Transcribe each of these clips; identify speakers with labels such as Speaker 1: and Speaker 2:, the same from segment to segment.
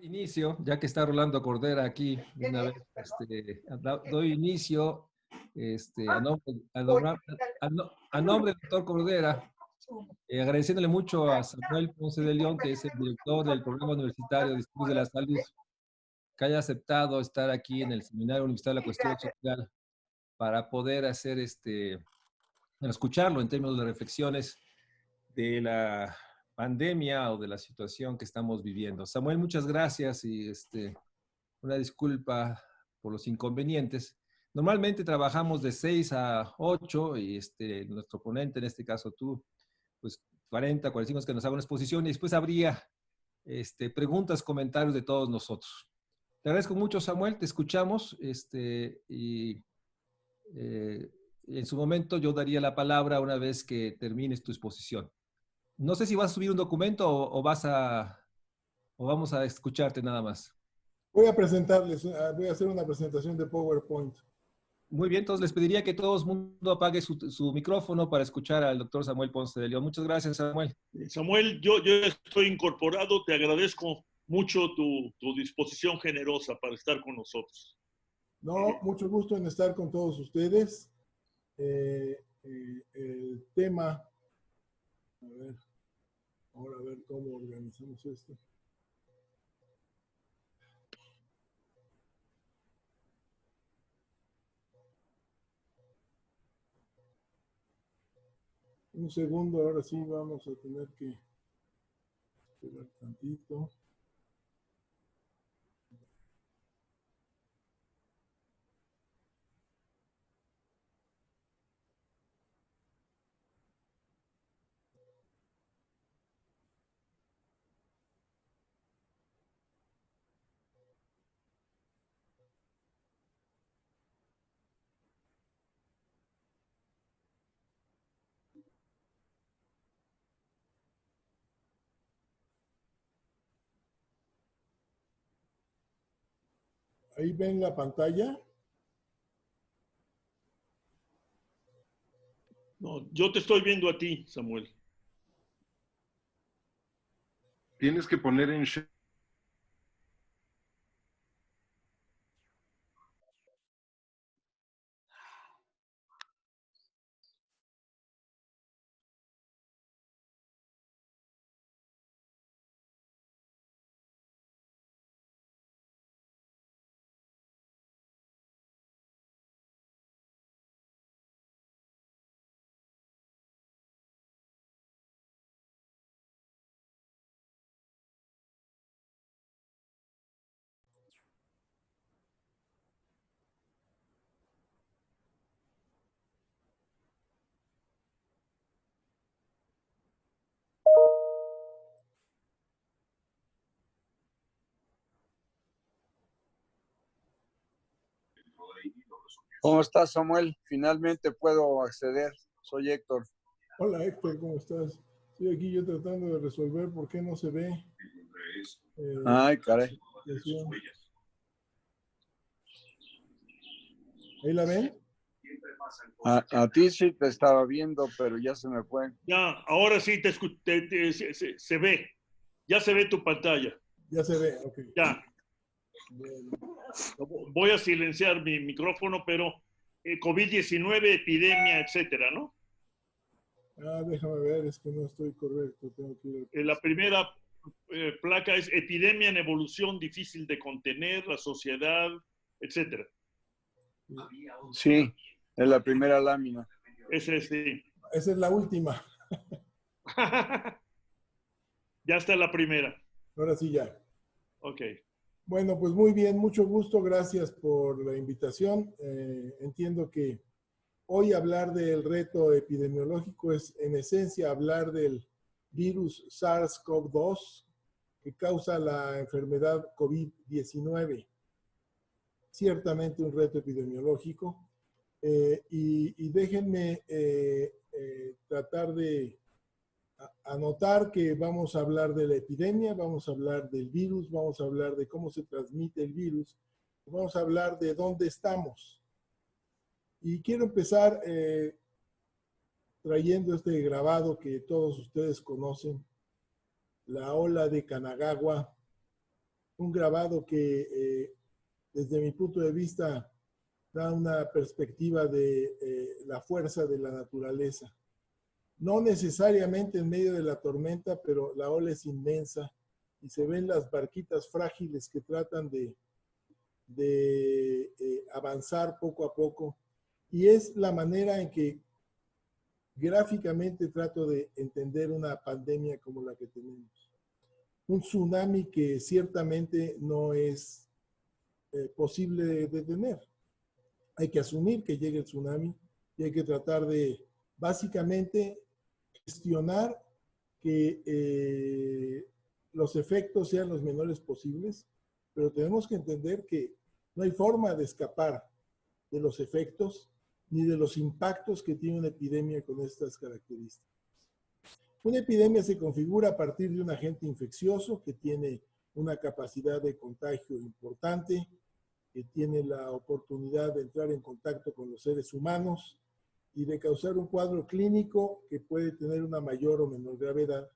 Speaker 1: Inicio, ya que está Rolando Cordera aquí, de una vez, doy inicio a nombre del doctor Cordera, agradeciéndole mucho a Samuel Ponce de León, que es el director del Programa Universitario de Estudios de la Salud, que haya aceptado estar aquí en el Seminario Universitario de la Cuestión Social para poder hacer escucharlo en términos de reflexiones de la pandemia o de la situación que estamos viviendo. Samuel, muchas gracias y una disculpa por los inconvenientes. Normalmente trabajamos de 6 a 8 y nuestro ponente, en este caso tú, pues 40, 45 que nos haga una exposición y después habría preguntas, comentarios de todos nosotros. Te agradezco mucho, Samuel, te escuchamos y en su momento yo daría la palabra una vez que termines tu exposición. No sé si vas a subir un documento o vamos a escucharte nada más.
Speaker 2: Voy a presentarles, voy a hacer una presentación de PowerPoint.
Speaker 1: Muy bien, entonces les pediría que todo el mundo apague su micrófono para escuchar al doctor Samuel Ponce de León. Muchas gracias, Samuel.
Speaker 3: Samuel, yo estoy incorporado, te agradezco mucho tu disposición generosa para estar con nosotros.
Speaker 2: No, mucho gusto en estar con todos ustedes. El tema, a ver, ahora a ver cómo organizamos esto. Un segundo, ahora sí vamos a tener que esperar tantito. Ahí ven la pantalla.
Speaker 3: No, yo te estoy viendo a ti, Samuel.
Speaker 4: Tienes que poner en share.
Speaker 5: ¿Cómo estás, Samuel? Finalmente puedo acceder. Soy Héctor.
Speaker 2: Hola, Héctor, ¿cómo estás? Estoy aquí yo tratando de resolver por qué no se ve.
Speaker 5: Ay, caray.
Speaker 2: ¿Ahí la ven?
Speaker 5: A ti sí te estaba viendo, pero ya se me fue.
Speaker 3: Ya, ahora sí se ve. Ya se ve tu pantalla.
Speaker 2: Ya se ve, ok.
Speaker 3: Ya. Voy a silenciar mi micrófono, pero COVID-19, epidemia, etcétera, ¿no?
Speaker 2: Déjame ver, es que no estoy correcto. Tengo que ir
Speaker 3: La primera placa es epidemia en evolución difícil de contener, la sociedad, etcétera.
Speaker 5: Sí, es la primera lámina.
Speaker 3: Ese sí.
Speaker 2: Esa es la última.
Speaker 3: Ya está la primera.
Speaker 2: Ahora sí ya.
Speaker 3: Ok.
Speaker 2: Bueno, pues muy bien, mucho gusto, gracias por la invitación. Entiendo que hoy hablar del reto epidemiológico es en esencia hablar del virus SARS-CoV-2 que causa la enfermedad COVID-19. Ciertamente un reto epidemiológico. Y déjenme tratar de anotar que vamos a hablar de la epidemia, vamos a hablar del virus, vamos a hablar de cómo se transmite el virus, vamos a hablar de dónde estamos. Y quiero empezar trayendo este grabado que todos ustedes conocen, la ola de Kanagawa, un grabado que desde mi punto de vista da una perspectiva de la fuerza de la naturaleza. No necesariamente en medio de la tormenta, pero la ola es inmensa y se ven las barquitas frágiles que tratan de avanzar poco a poco. Y es la manera en que gráficamente trato de entender una pandemia como la que tenemos. Un tsunami que ciertamente no es posible de detener. Hay que asumir que llegue el tsunami y hay que tratar de básicamente gestionar que los efectos sean los menores posibles, pero tenemos que entender que no hay forma de escapar de los efectos ni de los impactos que tiene una epidemia con estas características. Una epidemia se configura a partir de un agente infeccioso que tiene una capacidad de contagio importante, que tiene la oportunidad de entrar en contacto con los seres humanos y de causar un cuadro clínico que puede tener una mayor o menor gravedad.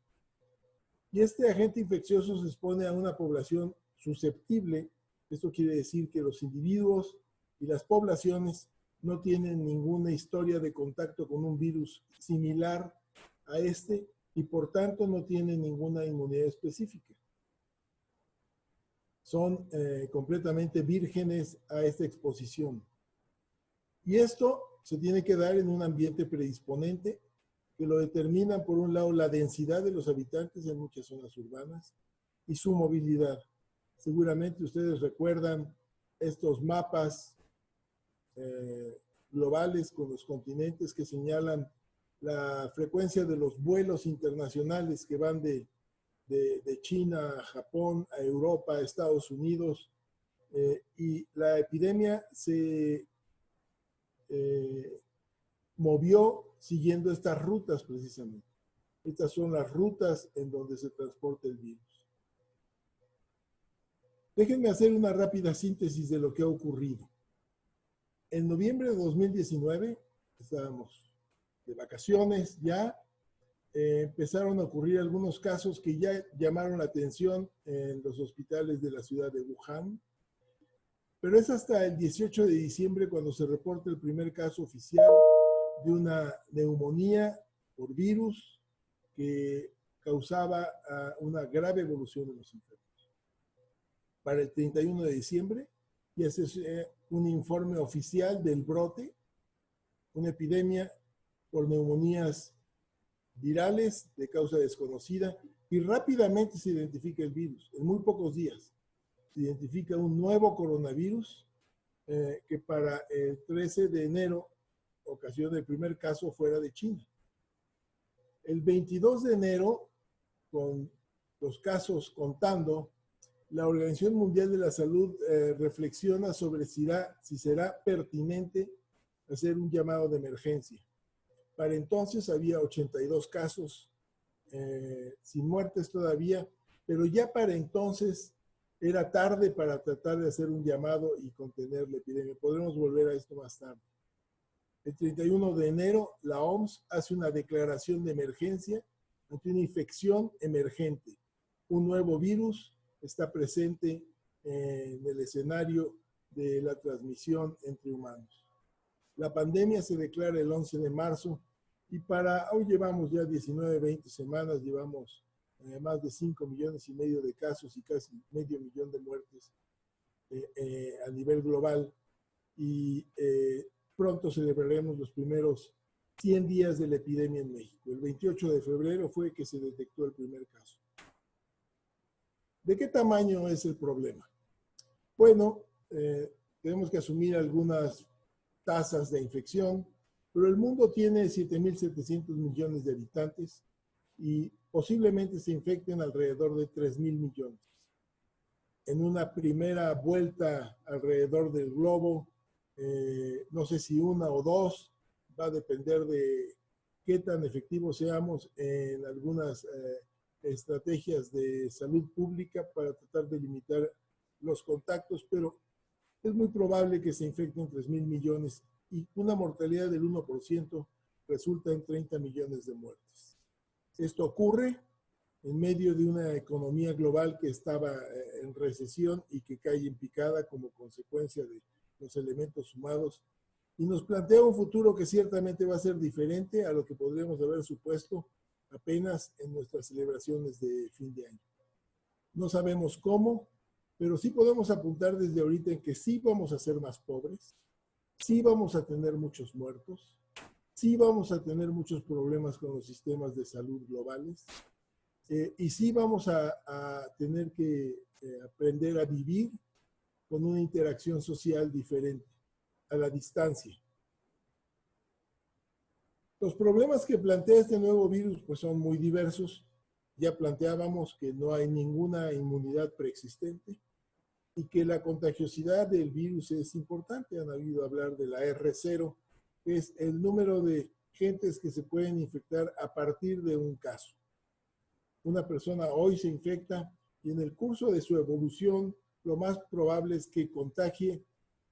Speaker 2: Y este agente infeccioso se expone a una población susceptible. Esto quiere decir que los individuos y las poblaciones no tienen ninguna historia de contacto con un virus similar a este y por tanto no tienen ninguna inmunidad específica. Son completamente vírgenes a esta exposición. Y esto se tiene que dar en un ambiente predisponente que lo determinan por un lado la densidad de los habitantes en muchas zonas urbanas y su movilidad. Seguramente ustedes recuerdan estos mapas globales con los continentes que señalan la frecuencia de los vuelos internacionales que van de China a Japón, a Europa, a Estados Unidos, y la epidemia se movió siguiendo estas rutas precisamente. Estas son las rutas en donde se transporta el virus. Déjenme hacer una rápida síntesis de lo que ha ocurrido. En noviembre de 2019, estábamos de vacaciones ya, empezaron a ocurrir algunos casos que ya llamaron la atención en los hospitales de la ciudad de Wuhan, pero es hasta el 18 de diciembre cuando se reporta el primer caso oficial de una neumonía por virus que causaba una grave evolución en los enfermos. Para el 31 de diciembre ya se un informe oficial del brote, una epidemia por neumonías virales de causa desconocida, y rápidamente se identifica el virus. En muy pocos días se identifica un nuevo coronavirus que para el 13 de enero ocasiona el primer caso fuera de China. El 22 de enero, con los casos contando, la Organización Mundial de la Salud reflexiona sobre si será pertinente hacer un llamado de emergencia. Para entonces había 82 casos, sin muertes todavía, pero ya para entonces era tarde para tratar de hacer un llamado y contener la epidemia. Podremos volver a esto más tarde. El 31 de enero, la OMS hace una declaración de emergencia ante una infección emergente. Un nuevo virus está presente en el escenario de la transmisión entre humanos. La pandemia se declara el 11 de marzo y para hoy llevamos ya 19, 20 semanas, llevamos más de 5 millones y medio de casos y casi medio millón de muertes a nivel global y pronto celebraremos los primeros 100 días de la epidemia en México. El 28 de febrero fue que se detectó el primer caso. ¿De qué tamaño es el problema? Bueno, tenemos que asumir algunas tasas de infección, pero el mundo tiene 7.700 millones de habitantes y posiblemente se infecten alrededor de 3.000 millones. En una primera vuelta alrededor del globo, no sé si una o dos, va a depender de qué tan efectivos seamos en algunas estrategias de salud pública para tratar de limitar los contactos, pero es muy probable que se infecten 3.000 millones y una mortalidad del 1% resulta en 30 millones de muertes. Esto ocurre en medio de una economía global que estaba en recesión y que cae en picada como consecuencia de los elementos sumados, y nos plantea un futuro que ciertamente va a ser diferente a lo que podríamos haber supuesto apenas en nuestras celebraciones de fin de año. No sabemos cómo, pero sí podemos apuntar desde ahorita en que sí vamos a ser más pobres, sí vamos a tener muchos muertos, sí vamos a tener muchos problemas con los sistemas de salud globales, y sí vamos a tener que aprender a vivir con una interacción social diferente, a la distancia. Los problemas que plantea este nuevo virus pues son muy diversos. Ya planteábamos que no hay ninguna inmunidad preexistente y que la contagiosidad del virus es importante. Han habido hablar de la R0, que es el número de gentes que se pueden infectar a partir de un caso. Una persona hoy se infecta y en el curso de su evolución lo más probable es que contagie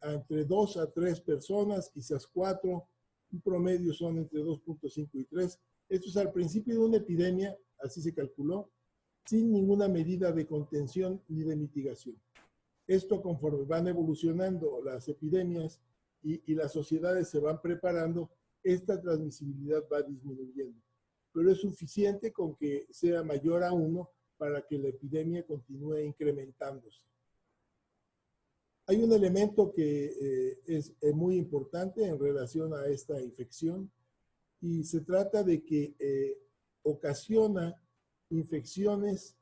Speaker 2: a entre 2 a 3 personas, quizás 4, un promedio son entre 2.5 y 3. Esto es al principio de una epidemia, así se calculó, sin ninguna medida de contención ni de mitigación. Esto conforme van evolucionando las epidemias y las sociedades se van preparando, esta transmisibilidad va disminuyendo. Pero es suficiente con que sea mayor a 1 para que la epidemia continúe incrementándose. Hay un elemento que es muy importante en relación a esta infección y se trata de que ocasiona infecciones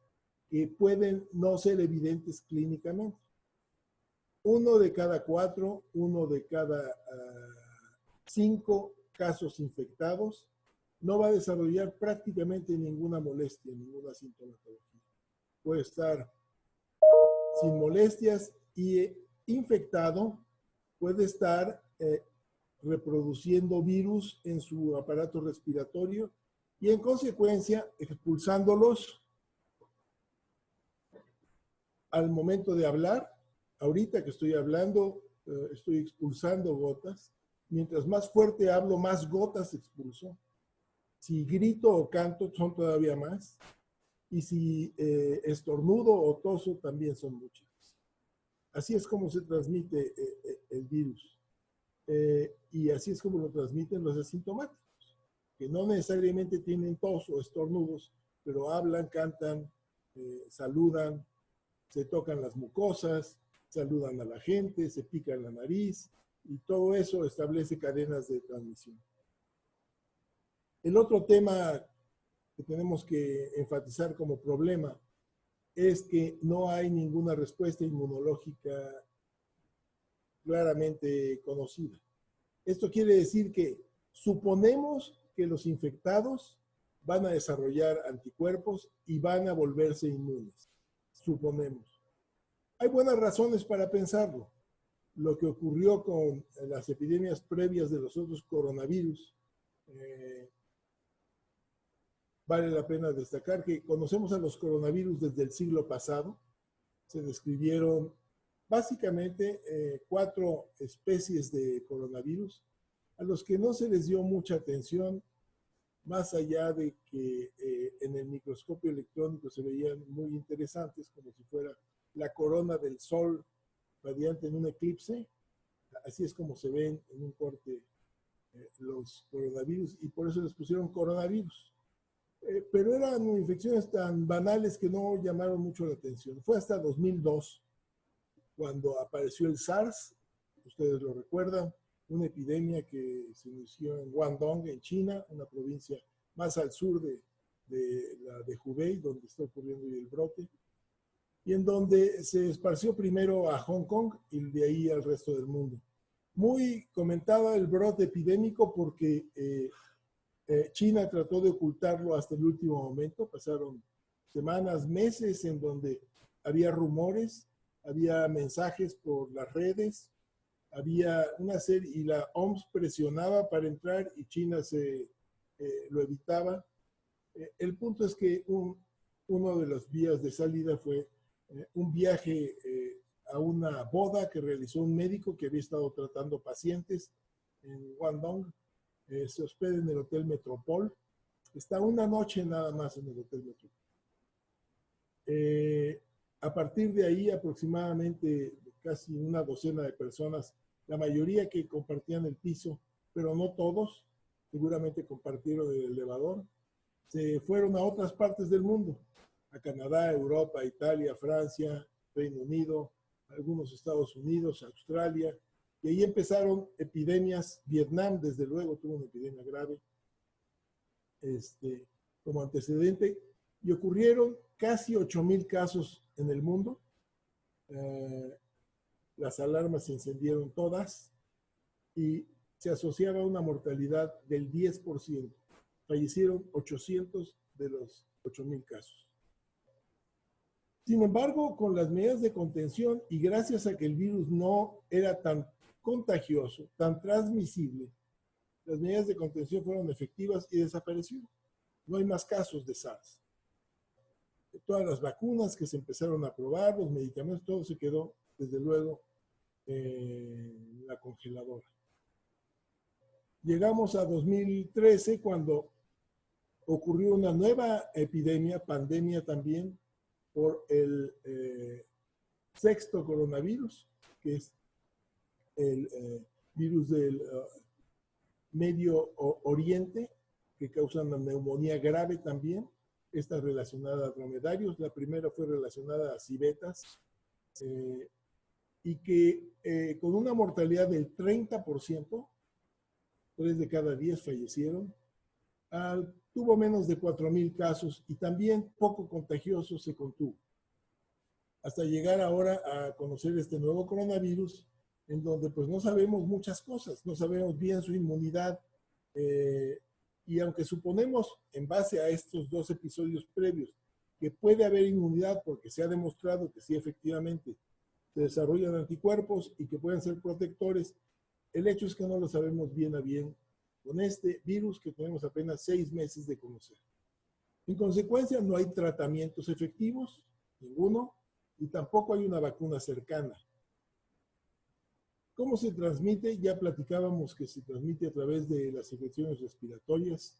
Speaker 2: que pueden no ser evidentes clínicamente. 1 de cada 4, 1 de cada 5 casos infectados no va a desarrollar prácticamente ninguna molestia, ninguna sintomatología. Puede estar sin molestias y infectado puede estar reproduciendo virus en su aparato respiratorio y en consecuencia expulsándolos al momento de hablar. Ahorita que estoy hablando, estoy expulsando gotas. Mientras más fuerte hablo, más gotas expulso. Si grito o canto, son todavía más. Y si estornudo o toso, también son muchas. Así es como se transmite el virus. Y así es como lo transmiten los asintomáticos, que no necesariamente tienen tos o estornudos, pero hablan, cantan, saludan, se tocan las mucosas, saludan a la gente, se pican la nariz, y todo eso establece cadenas de transmisión. El otro tema que tenemos que enfatizar como problema es que no hay ninguna respuesta inmunológica claramente conocida. Esto quiere decir que suponemos que los infectados van a desarrollar anticuerpos y van a volverse inmunes. Suponemos. Hay buenas razones para pensarlo. Lo que ocurrió con las epidemias previas de los otros coronavirus, vale la pena destacar que conocemos a los coronavirus desde el siglo pasado. Se describieron básicamente 4 especies de coronavirus a los que no se les dio mucha atención, más allá de que en el microscopio electrónico se veían muy interesantes, como si fuera la corona del Sol radiante en un eclipse. Así es como se ven en un corte los coronavirus, y por eso les pusieron coronavirus. Pero eran infecciones tan banales que no llamaron mucho la atención. Fue hasta 2002 cuando apareció el SARS, ustedes lo recuerdan, una epidemia que se inició en Guangdong, en China, una provincia más al sur de la de Hubei, donde está ocurriendo el brote, y en donde se esparció primero a Hong Kong y de ahí al resto del mundo. Muy comentaba el brote epidémico porque China trató de ocultarlo hasta el último momento. Pasaron semanas, meses en donde había rumores, había mensajes por las redes, había una serie, y la OMS presionaba para entrar y China lo evitaba. El punto es que uno de las vías de salida fue un viaje a una boda que realizó un médico que había estado tratando pacientes en Guangdong. Se hospeda en el Hotel Metropol. Está una noche nada más en el Hotel Metropol. A partir de ahí, aproximadamente casi una docena de personas, la mayoría que compartían el piso, pero no todos, seguramente compartieron el elevador, se fueron a otras partes del mundo, a Canadá, Europa, Italia, Francia, Reino Unido, algunos Estados Unidos, Australia, y ahí empezaron epidemias. Vietnam, desde luego, tuvo una epidemia grave como antecedente, y ocurrieron casi 8,000 casos en el mundo. Las alarmas se encendieron todas y se asociaba a una mortalidad del 10%. Fallecieron 800 de los 8,000 casos. Sin embargo, con las medidas de contención y gracias a que el virus no era tan contagioso, tan transmisible, las medidas de contención fueron efectivas y desapareció. No hay más casos de SARS. Todas las vacunas que se empezaron a probar, los medicamentos, todo se quedó, desde luego, en la congeladora. Llegamos a 2013 cuando ocurrió una nueva epidemia, pandemia también, por el sexto coronavirus, que es el virus del Medio Oriente, que causa una neumonía grave también. Esta relacionada a dromedarios. La primera fue relacionada a civetas, y que con una mortalidad del 30%, 3 de cada 10 fallecieron. Tuvo menos de 4,000 casos y también poco contagioso, se contuvo. Hasta llegar ahora a conocer este nuevo coronavirus, en donde pues no sabemos muchas cosas, no sabemos bien su inmunidad, y aunque suponemos, en base a estos 2 episodios previos, que puede haber inmunidad porque se ha demostrado que sí, efectivamente, se desarrollan anticuerpos y que pueden ser protectores, el hecho es que no lo sabemos bien a bien con este virus que tenemos apenas 6 meses de conocer. En consecuencia, no hay tratamientos efectivos, ninguno, y tampoco hay una vacuna cercana. ¿Cómo se transmite? Ya platicábamos que se transmite a través de las secreciones respiratorias,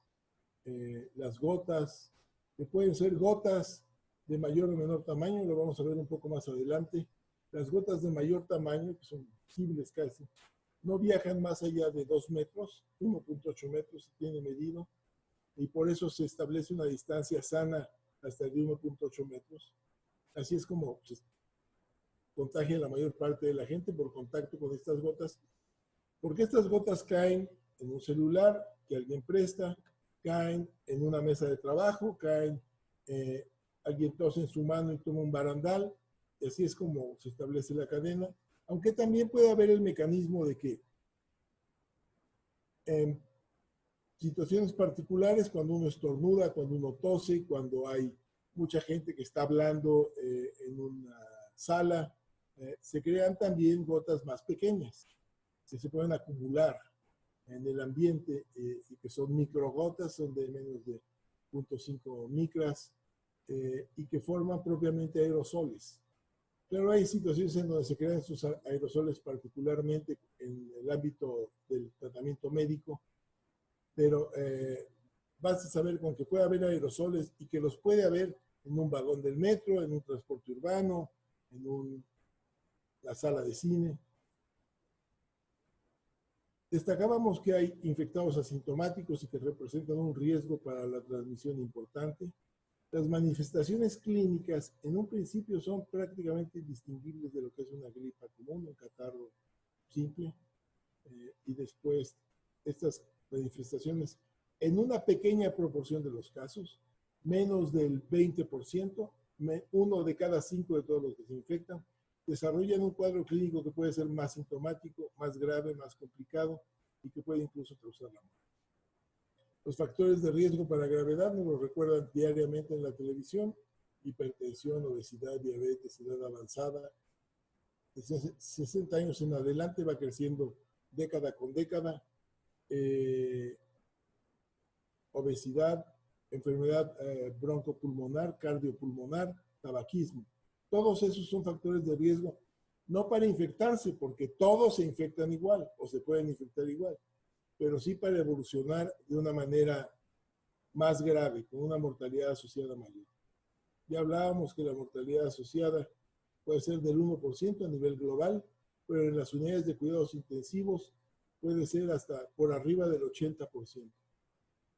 Speaker 2: las gotas, que pueden ser gotas de mayor o menor tamaño, lo vamos a ver un poco más adelante. Las gotas de mayor tamaño, que son visibles casi, no viajan más allá de 2 metros, 1.8 metros se tiene medido, y por eso se establece una distancia sana hasta de 1.8 metros. Así es como se contagia la mayor parte de la gente, por contacto con estas gotas, porque estas gotas caen en un celular que alguien presta, caen en una mesa de trabajo, caen, alguien tose en su mano y toma un barandal, y así es como se establece la cadena, aunque también puede haber el mecanismo de que en situaciones particulares, cuando uno estornuda, cuando uno tose, cuando hay mucha gente que está hablando en una sala, se crean también gotas más pequeñas que se pueden acumular en el ambiente, y que son microgotas, son de menos de 0.5 micras, y que forman propiamente aerosoles. Pero hay situaciones en donde se crean estos aerosoles, particularmente en el ámbito del tratamiento médico, pero basta saber con que puede haber aerosoles y que los puede haber en un vagón del metro, en un transporte urbano, en la sala de cine. Destacábamos que hay infectados asintomáticos y que representan un riesgo para la transmisión importante. Las manifestaciones clínicas en un principio son prácticamente indistinguibles de lo que es una gripa común, un catarro simple, y después estas manifestaciones en una pequeña proporción de los casos, menos del 20%, 1 de cada 5 de todos los que se infectan, desarrollan un cuadro clínico que puede ser más sintomático, más grave, más complicado y que puede incluso causar la muerte. Los factores de riesgo para gravedad nos lo recuerdan diariamente en la televisión: hipertensión, obesidad, diabetes, edad avanzada. Desde 60 años en adelante va creciendo década con década. Obesidad, enfermedad broncopulmonar, cardiopulmonar, tabaquismo. Todos esos son factores de riesgo, no para infectarse, porque todos se infectan igual o se pueden infectar igual, pero sí para evolucionar de una manera más grave, con una mortalidad asociada mayor. Ya hablábamos que la mortalidad asociada puede ser del 1% a nivel global, pero en las unidades de cuidados intensivos puede ser hasta por arriba del 80%.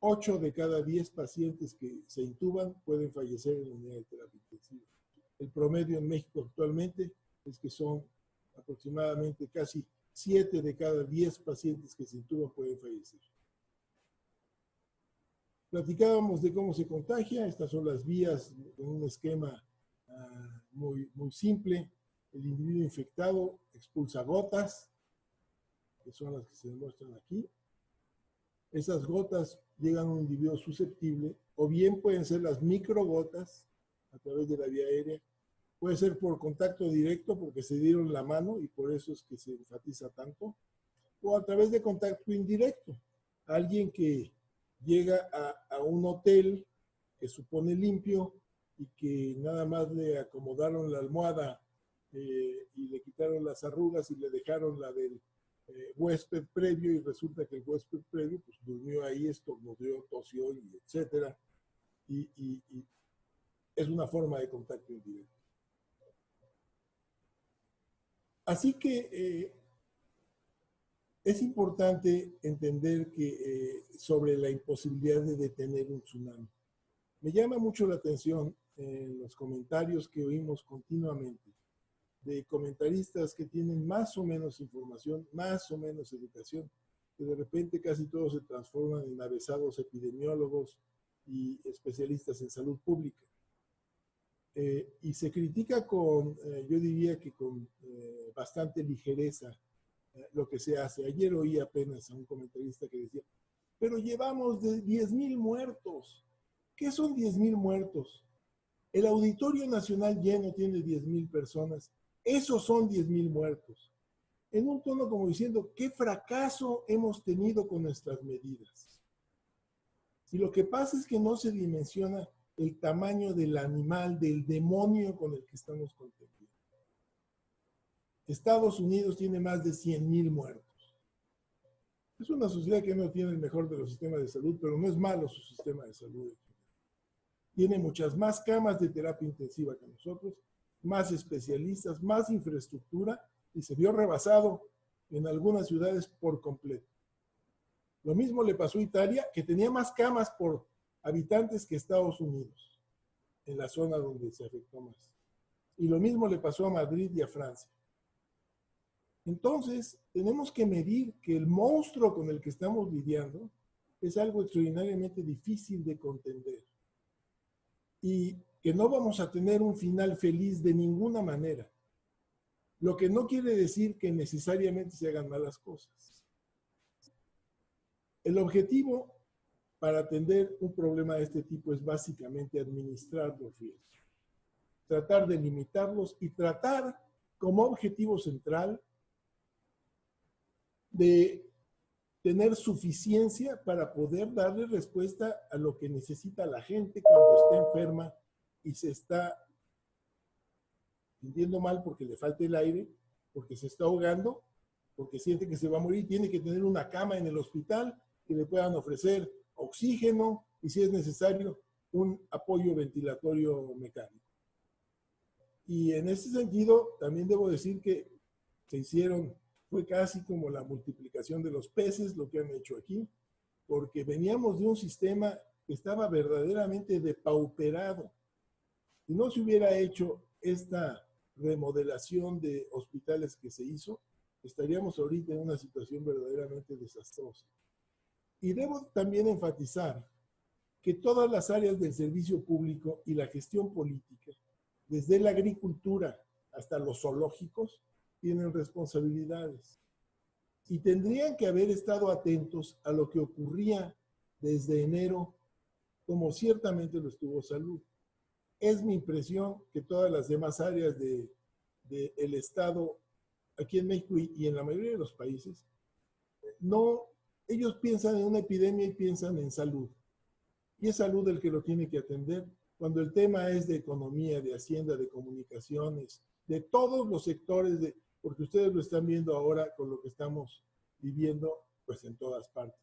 Speaker 2: 8 de cada 10 pacientes que se intuban pueden fallecer en la unidad de terapia intensiva. El promedio en México actualmente es que son aproximadamente casi 7 de cada 10 pacientes que se intuban pueden fallecer. Platicábamos de cómo se contagia. Estas son las vías en un esquema muy simple. El individuo infectado expulsa gotas, que son las que se demuestran aquí. Esas gotas llegan a un individuo susceptible, o bien pueden ser las microgotas a través de la vía aérea, puede ser por contacto directo porque se dieron la mano y por eso es que se enfatiza tanto, o a través de contacto indirecto. Alguien que llega a un hotel que supone limpio y que nada más le acomodaron la almohada y le quitaron las arrugas y le dejaron la del huésped previo, y resulta que el huésped previo pues durmió ahí, estornudeó, tosió, y etcétera, y es una forma de contacto indirecto. Así que es importante entender que sobre la imposibilidad de detener un tsunami. Me llama mucho la atención los comentarios que oímos continuamente de comentaristas que tienen más o menos información, más o menos educación, que de repente casi todos se transforman en avesados epidemiólogos y especialistas en salud pública. Y se critica con, yo diría que con bastante ligereza lo que se hace. Ayer oí apenas a un comentarista que decía, pero llevamos de 10,000 muertos. ¿Qué son 10,000 muertos? El Auditorio Nacional lleno tiene 10,000 personas. Esos son 10,000 muertos. En un tono como diciendo, ¿qué fracaso hemos tenido con nuestras medidas? Y lo que pasa es que no se dimensiona el tamaño del animal, del demonio con el que estamos contendiendo. Estados Unidos tiene más de 100,000 muertos. Es una sociedad que no tiene el mejor de los sistemas de salud, pero no es malo su sistema de salud. Tiene muchas más camas de terapia intensiva que nosotros, más especialistas, más infraestructura, y se vio rebasado en algunas ciudades por completo. Lo mismo le pasó a Italia, que tenía más camas por habitantes que Estados Unidos, en la zona donde se afectó más. Y lo mismo le pasó a Madrid y a Francia. Entonces, tenemos que medir que el monstruo con el que estamos lidiando es algo extraordinariamente difícil de contender. Y que no vamos a tener un final feliz de ninguna manera. Lo que no quiere decir que necesariamente se hagan malas cosas. El objetivo para atender un problema de este tipo es básicamente administrar los riesgos, tratar de limitarlos y tratar como objetivo central de tener suficiencia para poder darle respuesta a lo que necesita la gente cuando está enferma y se está sintiendo mal porque le falta el aire, porque se está ahogando, porque siente que se va a morir. Tiene que tener una cama en el hospital que le puedan ofrecer oxígeno y, si es necesario, un apoyo ventilatorio mecánico. Y en ese sentido, también debo decir que fue casi como la multiplicación de los peces lo que han hecho aquí, porque veníamos de un sistema que estaba verdaderamente depauperado. Si no se hubiera hecho esta remodelación de hospitales que se hizo, estaríamos ahorita en una situación verdaderamente desastrosa. Y debo también enfatizar que todas las áreas del servicio público y la gestión política, desde la agricultura hasta los zoológicos, tienen responsabilidades. Y tendrían que haber estado atentos a lo que ocurría desde enero, como ciertamente lo estuvo salud. Es mi impresión que todas las demás áreas del Estado, aquí en México y en la mayoría de los países, ellos piensan en una epidemia y piensan en salud. Y es salud el que lo tiene que atender, cuando el tema es de economía, de hacienda, de comunicaciones, de todos los sectores, porque ustedes lo están viendo ahora con lo que estamos viviendo pues en todas partes.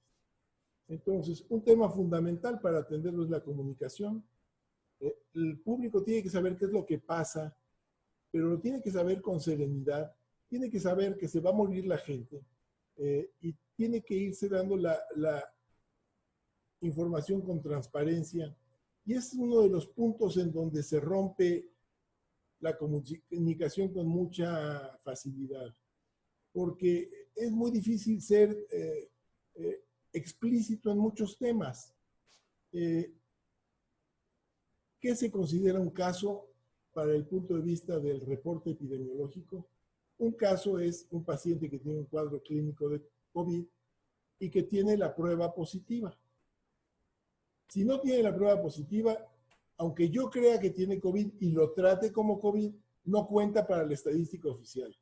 Speaker 2: Entonces, un tema fundamental para atenderlo es la comunicación, El público tiene que saber qué es lo que pasa, pero lo tiene que saber con serenidad, tiene que saber que se va a morir la gente y tiene que irse dando la información con transparencia. Y es uno de los puntos en donde se rompe la comunicación con mucha facilidad, porque es muy difícil ser explícito en muchos temas. ¿Qué se considera un caso para el punto de vista del reporte epidemiológico? Un caso es un paciente que tiene un cuadro clínico de COVID y que tiene la prueba positiva. Si no tiene la prueba positiva, aunque yo crea que tiene COVID y lo trate como COVID, no cuenta para la estadística oficial.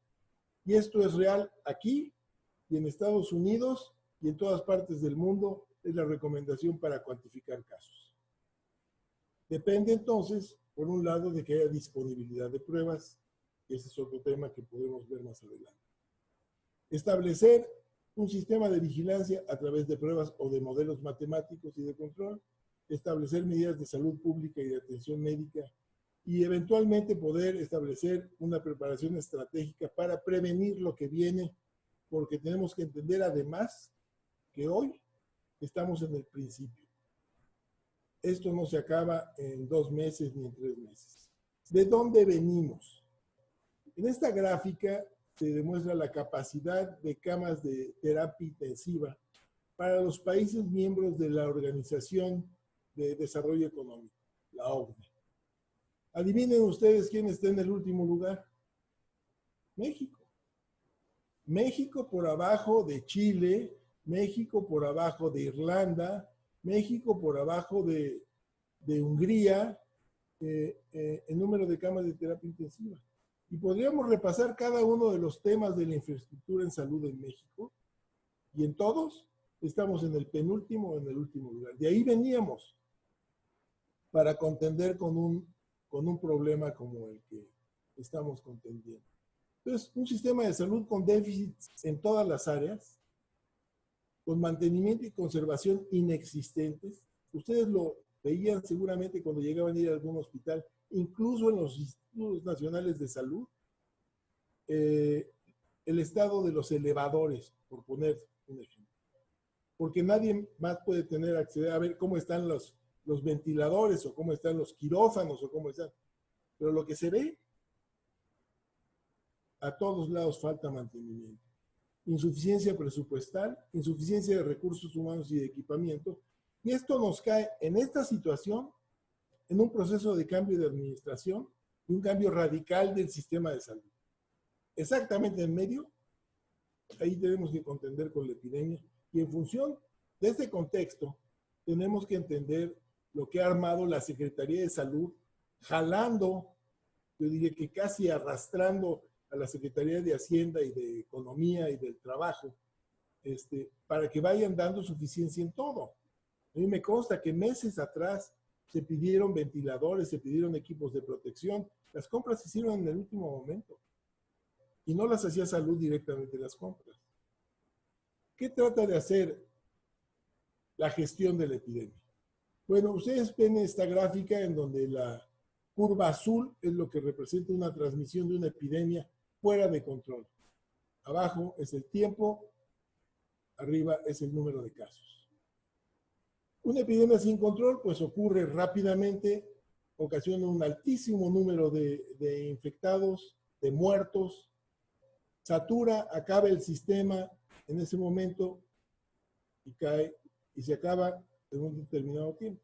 Speaker 2: Y esto es real aquí y en Estados Unidos y en todas partes del mundo. Es la recomendación para cuantificar casos. Depende entonces, por un lado, de que haya disponibilidad de pruebas, y ese es otro tema que podemos ver más adelante. Establecer un sistema de vigilancia a través de pruebas o de modelos matemáticos y de control, establecer medidas de salud pública y de atención médica, y eventualmente poder establecer una preparación estratégica para prevenir lo que viene, porque tenemos que entender además que hoy estamos en el principio. Esto no se acaba en 2 meses ni en 3 meses. ¿De dónde venimos? En esta gráfica se demuestra la capacidad de camas de terapia intensiva para los países miembros de la Organización de Desarrollo Económico, la OCDE. Adivinen ustedes quién está en el último lugar. México. México por abajo de Chile, México por abajo de Irlanda, México por abajo de Hungría, en número de camas de terapia intensiva. Y podríamos repasar cada uno de los temas de la infraestructura en salud en México, y en todos estamos en el penúltimo o en el último lugar. De ahí veníamos para contender con un problema como el que estamos contendiendo. Entonces, un sistema de salud con déficits en todas las áreas, con mantenimiento y conservación inexistentes. Ustedes lo veían seguramente cuando llegaban a ir a algún hospital, incluso en los institutos nacionales de salud, el estado de los elevadores, por poner un ejemplo. Porque nadie más puede tener acceder a ver cómo están los ventiladores o cómo están los quirófanos o cómo están. Pero lo que se ve, a todos lados falta mantenimiento. Insuficiencia presupuestal, insuficiencia de recursos humanos y de equipamiento. Y esto nos cae en esta situación, en un proceso de cambio de administración y un cambio radical del sistema de salud. Exactamente en medio, ahí tenemos que contender con la epidemia. Y en función de este contexto, tenemos que entender lo que ha armado la Secretaría de Salud, jalando, yo diría que casi arrastrando a la Secretaría de Hacienda y de Economía y del Trabajo, para que vayan dando suficiencia en todo. A mí me consta que meses atrás se pidieron ventiladores, se pidieron equipos de protección. Las compras se hicieron en el último momento y no las hacía Salud directamente las compras. ¿Qué trata de hacer la gestión de la epidemia? Bueno, ustedes ven esta gráfica en donde la curva azul es lo que representa una transmisión de una epidemia fuera de control. Abajo es el tiempo, arriba es el número de casos. Una epidemia sin control pues ocurre rápidamente, ocasiona un altísimo número de infectados, de muertos, satura, acaba el sistema en ese momento y cae y se acaba en un determinado tiempo.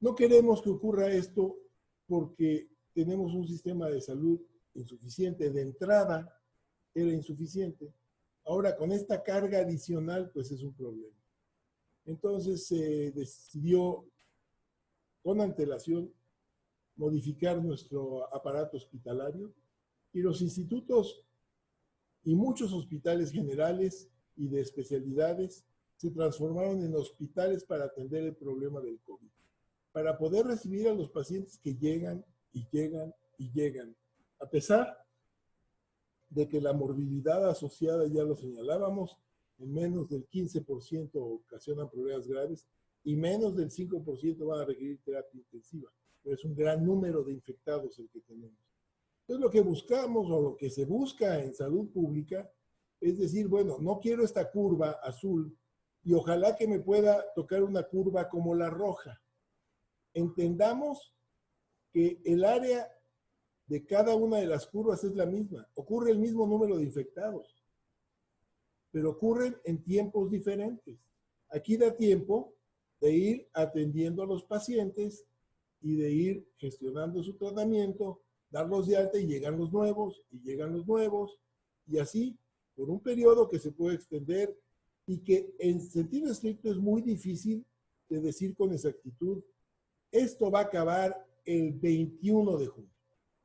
Speaker 2: No queremos que ocurra esto porque tenemos un sistema de salud insuficiente. De entrada era insuficiente. Ahora con esta carga adicional pues es un problema. Entonces se decidió con antelación modificar nuestro aparato hospitalario y los institutos y muchos hospitales generales y de especialidades se transformaron en hospitales para atender el problema del COVID, para poder recibir a los pacientes que llegan y llegan y llegan, a pesar de que la morbilidad asociada, ya lo señalábamos, en menos del 15% ocasionan problemas graves y menos del 5% van a requerir terapia intensiva. pero es un gran número de infectados el que tenemos. Entonces, lo que buscamos o lo que se busca en salud pública es decir, bueno, no quiero esta curva azul y ojalá que me pueda tocar una curva como la roja. Entendamos que el área de cada una de las curvas es la misma. Ocurre el mismo número de infectados, pero ocurren en tiempos diferentes. Aquí da tiempo de ir atendiendo a los pacientes y de ir gestionando su tratamiento, darlos de alta y llegan los nuevos, y así por un periodo que se puede extender y que en sentido estricto es muy difícil de decir con exactitud, esto va a acabar el 21 de junio.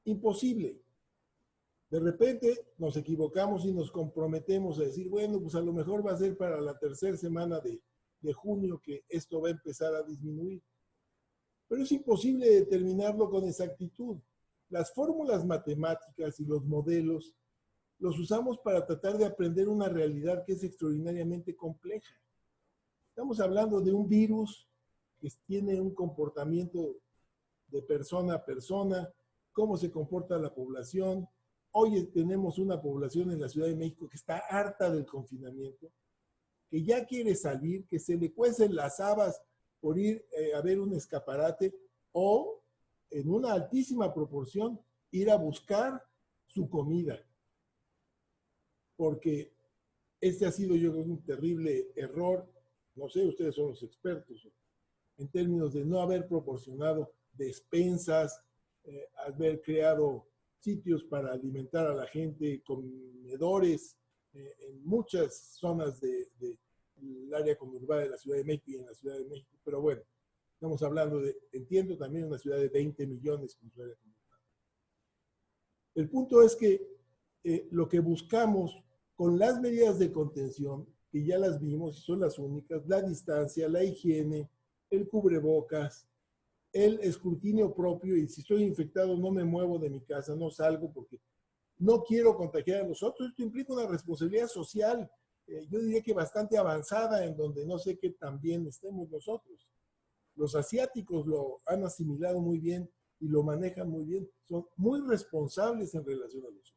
Speaker 2: Imposible. De repente nos equivocamos y nos comprometemos a decir, bueno, pues a lo mejor va a ser para la tercera semana de junio que esto va a empezar a disminuir. Pero es imposible determinarlo con exactitud. Las fórmulas matemáticas y los modelos los usamos para tratar de aprender una realidad que es extraordinariamente compleja. Estamos hablando de un virus que tiene un comportamiento de persona a persona, cómo se comporta la población. Hoy tenemos una población en la Ciudad de México que está harta del confinamiento, que ya quiere salir, que se le cuecen las habas por ir a ver un escaparate o, en una altísima proporción, ir a buscar su comida. Porque este ha sido, yo creo, un terrible error, no sé, ustedes son los expertos, en términos de no haber proporcionado despensas, haber creado sitios para alimentar a la gente, comedores, en muchas zonas del área conurbada de la Ciudad de México y en la Ciudad de México. Pero bueno, estamos hablando de, entiendo también, una ciudad de 20 millones con su área conurbada. El punto es que lo que buscamos con las medidas de contención, que ya las vimos y son las únicas, la distancia, la higiene, el cubrebocas, el escrutinio propio, y si estoy infectado no me muevo de mi casa, no salgo porque no quiero contagiar a los otros. Esto implica una responsabilidad social, yo diría que bastante avanzada, en donde no sé qué tan bien estemos nosotros. Los asiáticos lo han asimilado muy bien y lo manejan muy bien, son muy responsables en relación a los otros.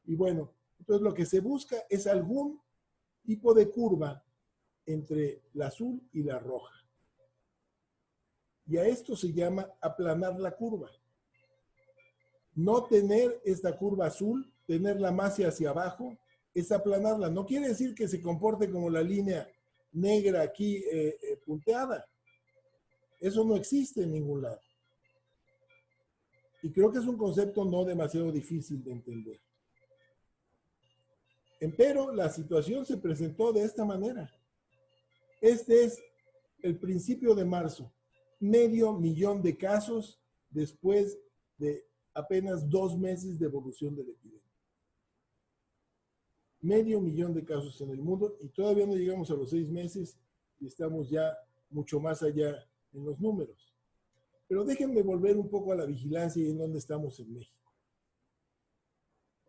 Speaker 2: Y bueno, entonces lo que se busca es algún tipo de curva entre la azul y la roja. Y a esto se llama aplanar la curva. No tener esta curva azul, tenerla más hacia abajo, es aplanarla. No quiere decir que se comporte como la línea negra aquí punteada. Eso no existe en ningún lado. Y creo que es un concepto no demasiado difícil de entender. Empero, la situación se presentó de esta manera. Este es el principio de marzo. 500,000 de casos después de apenas 2 meses de evolución de la epidemia. 500,000 de casos en el mundo y todavía no llegamos a los 6 meses y estamos ya mucho más allá en los números. Pero déjenme volver un poco a la vigilancia y en dónde estamos en México.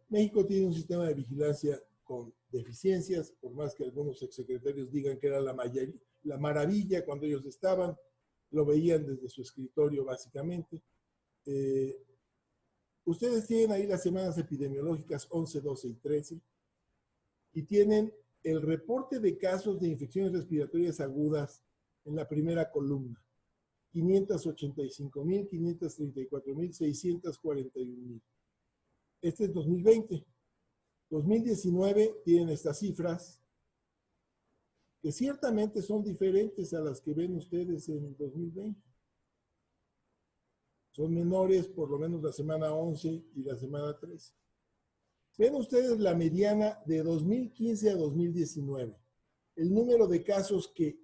Speaker 2: México tiene un sistema de vigilancia con deficiencias, por más que algunos exsecretarios digan que era la maravilla cuando ellos estaban, lo veían desde su escritorio básicamente. Ustedes tienen ahí las semanas epidemiológicas 11, 12 y 13 y tienen el reporte de casos de infecciones respiratorias agudas en la primera columna. 585,000, 534,000, 641,000. Este es 2020. 2019 tienen estas cifras que ciertamente son diferentes a las que ven ustedes en 2020. Son menores, por lo menos la semana 11 y la semana 13. Ven ustedes la mediana de 2015 a 2019. El número de casos que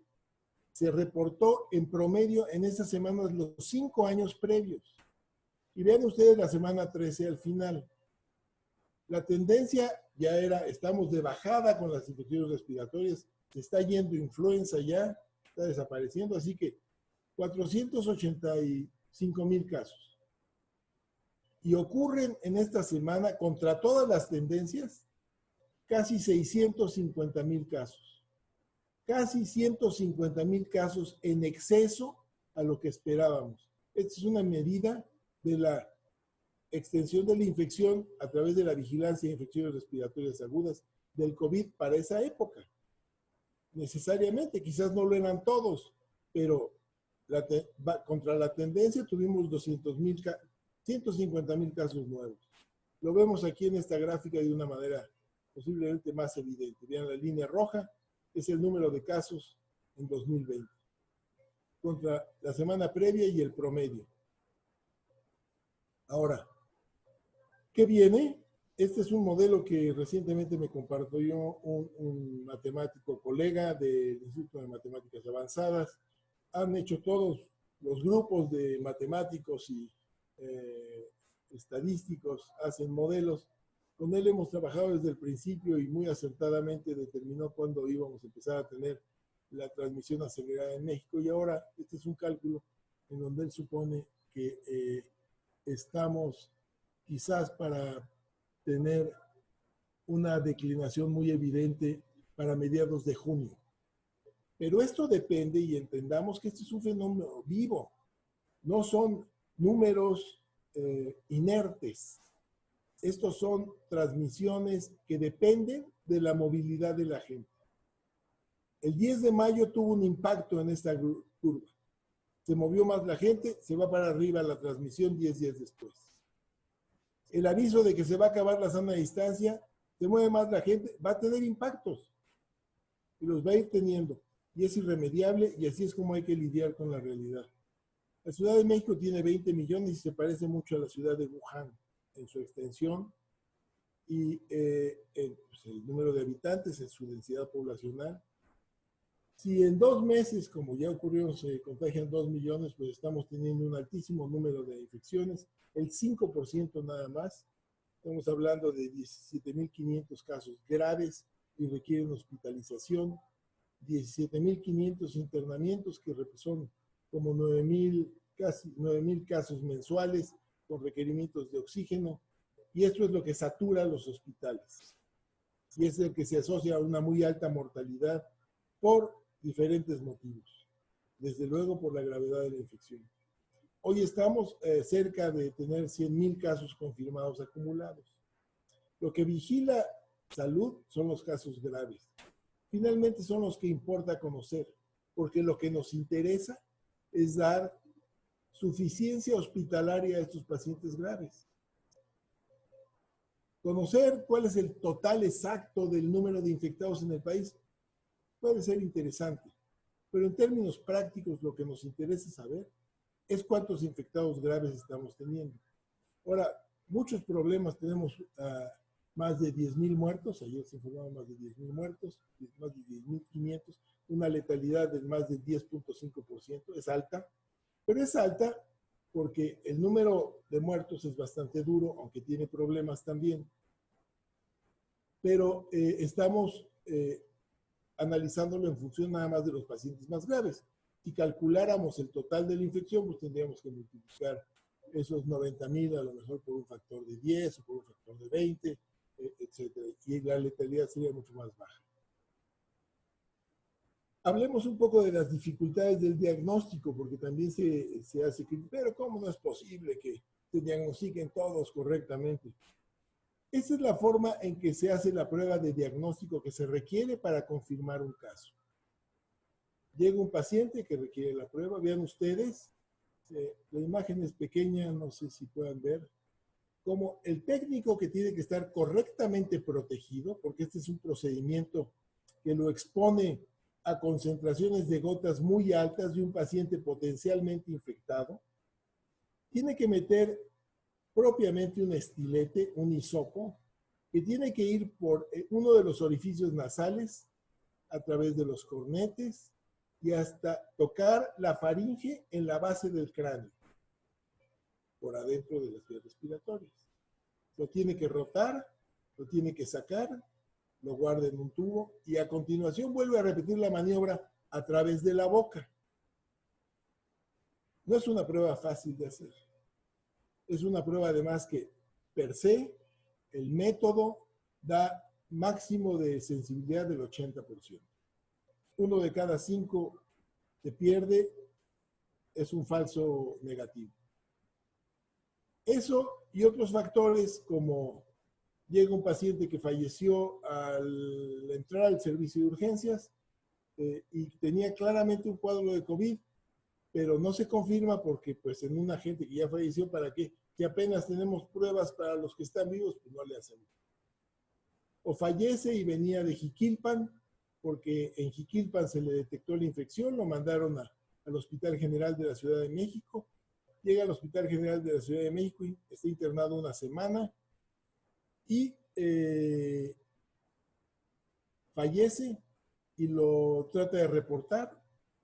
Speaker 2: se reportó en promedio en esas semanas los 5 años previos. Y vean ustedes la semana 13 al final. La tendencia ya era, estamos de bajada con las infecciones respiratorias, se está yendo influenza ya, está desapareciendo, así que 485,000 casos. Y ocurren en esta semana, contra todas las tendencias, casi 650,000 casos. Casi 150,000 casos en exceso a lo que esperábamos. Esta es una medida de la extensión de la infección a través de la vigilancia de infecciones respiratorias agudas del COVID para esa época. Necesariamente, quizás no lo eran todos, pero contra la tendencia tuvimos 150,000 casos nuevos. Lo vemos aquí en esta gráfica de una manera posiblemente más evidente. Vean la línea roja, es el número de casos en 2020, contra la semana previa y el promedio. Ahora, ¿qué viene? Este es un modelo que recientemente me compartió un matemático colega del Instituto de Matemáticas Avanzadas. Han hecho todos los grupos de matemáticos y estadísticos, hacen modelos. Con él hemos trabajado desde el principio y muy acertadamente determinó cuándo íbamos a empezar a tener la transmisión acelerada en México. Y ahora este es un cálculo en donde él supone que estamos quizás para tener una declinación muy evidente para mediados de junio. Pero esto depende, y entendamos que este es un fenómeno vivo, no son números inertes. Estos son transmisiones que dependen de la movilidad de la gente. El 10 de mayo tuvo un impacto en esta curva. Se movió más la gente, se va para arriba la transmisión 10 días después. El aviso de que se va a acabar la sana distancia, se mueve más la gente, va a tener impactos. Y los va a ir teniendo. Y es irremediable, y así es como hay que lidiar con la realidad. La Ciudad de México tiene 20 millones y se parece mucho a la ciudad de Wuhan en su extensión y pues el número de habitantes, en su densidad poblacional. Si en 2 meses, como ya ocurrió, se contagian 2 millones, pues estamos teniendo un altísimo número de infecciones, el 5% nada más. Estamos hablando de 17,500 casos graves y requieren hospitalización, 17,500 internamientos, que son como 9,000, casi 9,000 casos mensuales con requerimientos de oxígeno, y esto es lo que satura los hospitales. Y es el que se asocia a una muy alta mortalidad por diferentes motivos. Desde luego por la gravedad de la infección. Hoy estamos cerca de tener 100,000 casos confirmados acumulados. Lo que vigila salud son los casos graves. Finalmente son los que importa conocer, porque lo que nos interesa es dar suficiencia hospitalaria a estos pacientes graves. Conocer cuál es el total exacto del número de infectados en el país puede ser interesante, pero en términos prácticos lo que nos interesa saber es cuántos infectados graves estamos teniendo. Ahora, muchos problemas, tenemos más de 10,000 muertos, ayer se informaron más de 10,000 muertos, más de 10,500, una letalidad de más del 10.5%, es alta, pero es alta porque el número de muertos es bastante duro, aunque tiene problemas también. Pero estamos analizándolo en función nada más de los pacientes más graves. Si calculáramos el total de la infección, pues tendríamos que multiplicar esos 90,000 a lo mejor por un factor de 10 o por un factor de 20, etcétera. Y la letalidad sería mucho más baja. Hablemos un poco de las dificultades del diagnóstico, porque también se hace que, pero ¿cómo no es posible que se diagnostiquen todos correctamente? Esa es la forma en que se hace la prueba de diagnóstico que se requiere para confirmar un caso. Llega un paciente que requiere la prueba, vean ustedes, la imagen es pequeña, no sé si puedan ver, como el técnico que tiene que estar correctamente protegido, porque este es un procedimiento que lo expone a concentraciones de gotas muy altas de un paciente potencialmente infectado, tiene que meter propiamente un estilete, un hisopo, que tiene que ir por uno de los orificios nasales, a través de los cornetes, y hasta tocar la faringe en la base del cráneo, por adentro de las vías respiratorias. Lo tiene que rotar, lo tiene que sacar, lo guarda en un tubo y a continuación vuelve a repetir la maniobra a través de la boca. No es una prueba fácil de hacer. Es una prueba además que per se el método da máximo de sensibilidad del 80%. 1 de cada 5 se pierde es un falso negativo. Eso y otros factores como llega un paciente que falleció al entrar al servicio de urgencias y tenía claramente un cuadro de COVID, pero no se confirma porque pues en una gente que ya falleció, ¿para qué? Si apenas tenemos pruebas para los que están vivos, pues no le hacemos. O fallece y venía de Jiquilpan, porque en Jiquilpan se le detectó la infección, lo mandaron al Hospital General de la Ciudad de México, llega al Hospital General de la Ciudad de México y está internado una semana y fallece y lo trata de reportar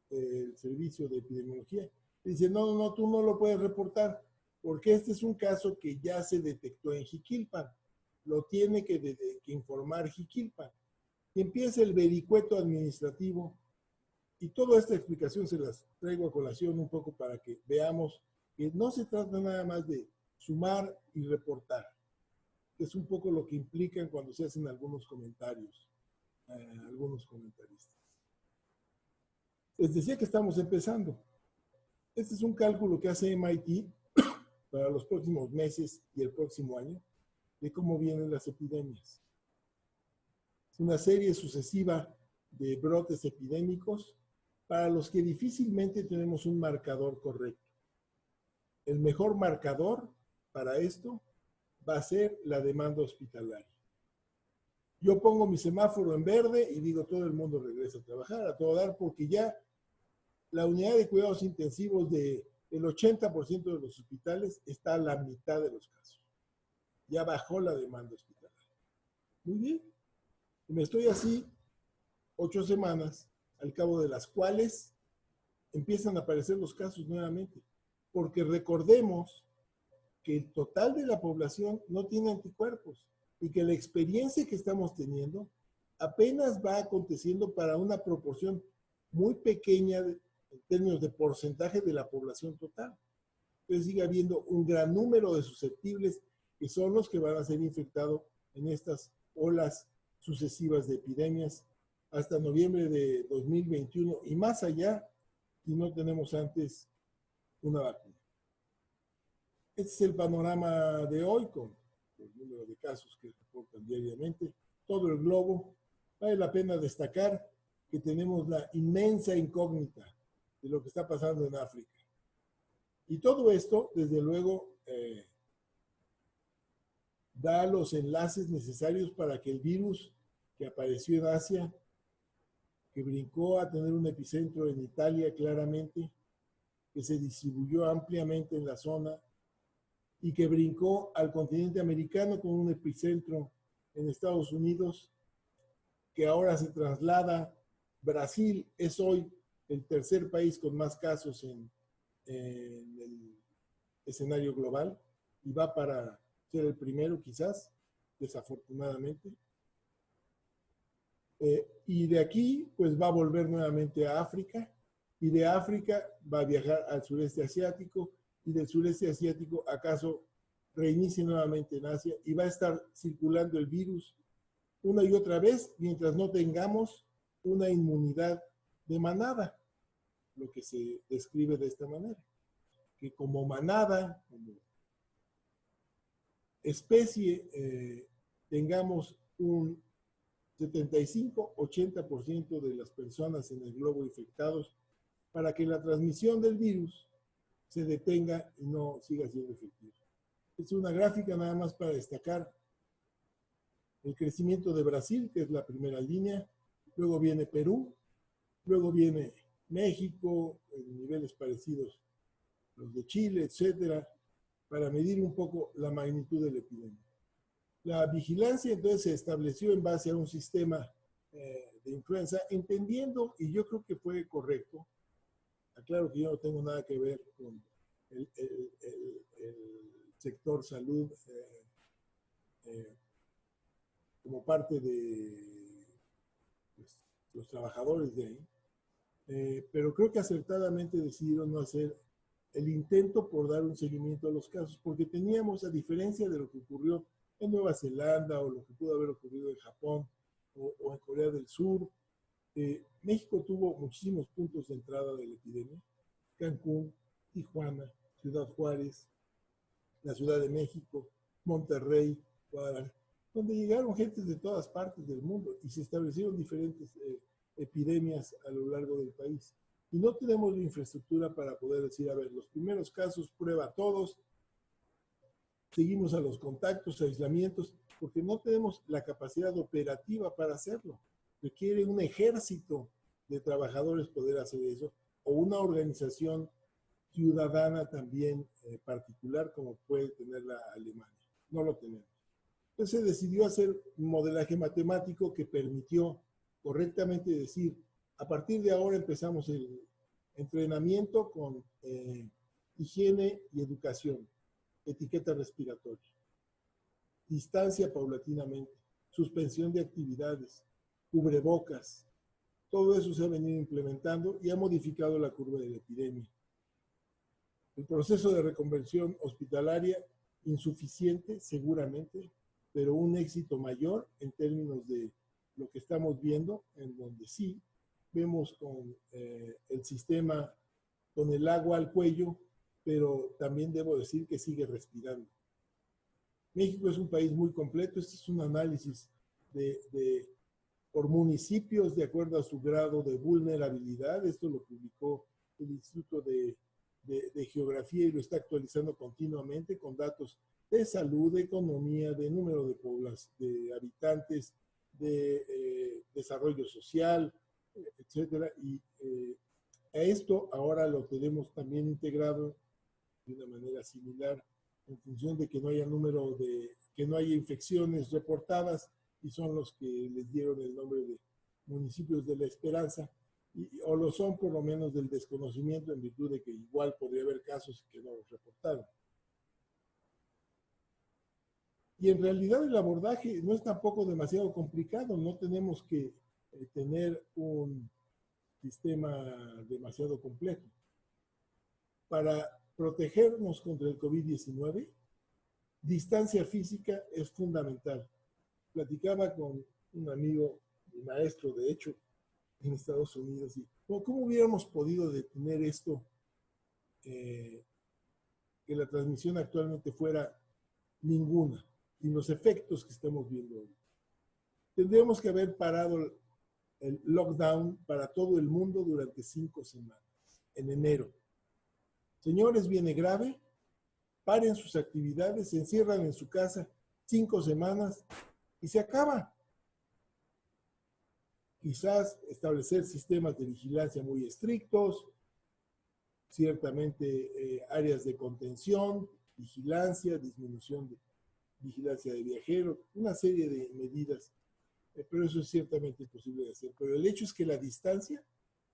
Speaker 2: el servicio de epidemiología. Dice, no, tú no lo puedes reportar porque este es un caso que ya se detectó en Jiquilpan. Lo tiene que informar Jiquilpan. Y empieza el vericueto administrativo y toda esta explicación se las traigo a colación un poco para que veamos que no se trata nada más de sumar y reportar, que es un poco lo que implican cuando se hacen algunos comentarios, algunos comentaristas. Les decía que estamos empezando. Este es un cálculo que hace MIT para los próximos meses y el próximo año de cómo vienen las epidemias. Es una serie sucesiva de brotes epidémicos para los que difícilmente tenemos un marcador correcto. El mejor marcador para esto va a ser la demanda hospitalaria. Yo pongo mi semáforo en verde y digo todo el mundo regresa a trabajar, a todo dar, porque ya la unidad de cuidados intensivos del 80% de los hospitales está a la mitad de los casos. Ya bajó la demanda hospitalaria. Muy bien. Y me estoy así 8 semanas, al cabo de las cuales empiezan a aparecer los casos nuevamente. Porque recordemos que el total de la población no tiene anticuerpos y que la experiencia que estamos teniendo apenas va aconteciendo para una proporción muy pequeña en términos de porcentaje de la población total. Entonces sigue habiendo un gran número de susceptibles que son los que van a ser infectados en estas olas sucesivas de epidemias hasta noviembre de 2021 y más allá si no tenemos antes una vacuna. Este es el panorama de hoy con el número de casos que reportan diariamente, todo el globo. Vale la pena destacar que tenemos la inmensa incógnita de lo que está pasando en África. Y todo esto, desde luego, da los enlaces necesarios para que el virus que apareció en Asia, que brincó a tener un epicentro en Italia claramente, que se distribuyó ampliamente en la zona y que brincó al continente americano con un epicentro en Estados Unidos, que ahora se traslada. Brasil es hoy el tercer país con más casos en el escenario global y va para ser el primero quizás, desafortunadamente. Y de aquí pues va a volver nuevamente a África y de África va a viajar al sureste asiático y del sureste asiático acaso reinicie nuevamente en Asia y va a estar circulando el virus una y otra vez mientras no tengamos una inmunidad de manada, lo que se describe de esta manera, que como manada, como especie, tengamos un 75-80% de las personas en el globo infectados para que la transmisión del virus se detenga y no siga siendo efectiva. Es una gráfica nada más para destacar el crecimiento de Brasil, que es la primera línea, luego viene Perú, luego viene México, en niveles parecidos los de Chile, etcétera, para medir un poco la magnitud de la epidemia. La vigilancia entonces se estableció en base a un sistema de influenza, entendiendo, y yo creo que fue correcto, aclaro que yo no tengo nada que ver con el sector salud como parte de pues, los trabajadores de ahí, pero creo que acertadamente decidieron no hacer el intento por dar un seguimiento a los casos, porque teníamos, a diferencia de lo que ocurrió en Nueva Zelanda o lo que pudo haber ocurrido en Japón o en Corea del Sur, México tuvo muchísimos puntos de entrada de la epidemia Cancún, Tijuana, Ciudad Juárez, la Ciudad de México, Monterrey, Guadalajara, donde llegaron gentes de todas partes del mundo y se establecieron diferentes epidemias a lo largo del país. Y no tenemos la infraestructura para poder decir, a ver, los primeros casos, prueba todos, seguimos a los contactos, aislamientos, porque no tenemos la capacidad operativa para hacerlo. Requiere un ejército de trabajadores poder hacer eso, o una organización ciudadana también particular como puede tener la Alemania. No lo tenemos. Entonces se decidió hacer un modelaje matemático que permitió correctamente decir, a partir de ahora empezamos el entrenamiento con higiene y educación, etiqueta respiratoria, distancia paulatinamente, suspensión de actividades, cubrebocas. Todo eso se ha venido implementando y ha modificado la curva de la epidemia. El proceso de reconversión hospitalaria, insuficiente seguramente, pero un éxito mayor en términos de lo que estamos viendo, en donde sí vemos con el sistema con el agua al cuello, pero también debo decir que sigue respirando. México es un país muy completo. Este es un análisis por municipios de acuerdo a su grado de vulnerabilidad. Esto lo publicó el Instituto de Geografía y lo está actualizando continuamente con datos de salud, de economía, de número de habitantes, de desarrollo social, etcétera. Y a esto ahora lo tenemos también integrado de una manera similar en función de que no haya que no haya infecciones reportadas, y son los que les dieron el nombre de municipios de la esperanza, o lo son por lo menos del desconocimiento, en virtud de que igual podría haber casos que no los reportaron. Y en realidad el abordaje no es tampoco demasiado complicado, no tenemos que tener un sistema demasiado complejo. Para protegernos contra el COVID-19, distancia física es fundamental. Platicaba con un amigo, mi maestro de hecho, en Estados Unidos, y ¿cómo hubiéramos podido detener esto, que la transmisión actualmente fuera ninguna, sin los efectos que estamos viendo hoy? Tendríamos que haber parado el lockdown para todo el mundo durante 5 semanas, en enero. Señores, viene grave, paren sus actividades, se encierran en su casa 5 semanas y se acaba. Quizás establecer sistemas de vigilancia muy estrictos, ciertamente áreas de contención, vigilancia, disminución de vigilancia de viajeros, una serie de medidas, pero eso es ciertamente imposible de hacer. Pero el hecho es que la distancia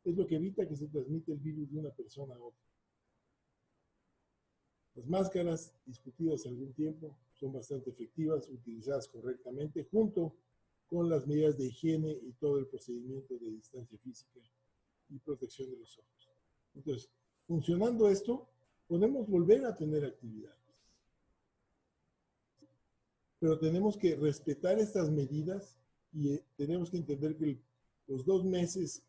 Speaker 2: es lo que evita que se transmita el virus de una persona a otra. Las máscaras, discutidas algún tiempo, son bastante efectivas, utilizadas correctamente, junto con las medidas de higiene y todo el procedimiento de distancia física y protección de los ojos. Entonces, funcionando esto, podemos volver a tener actividades. Pero tenemos que respetar estas medidas y tenemos que entender que los 2 meses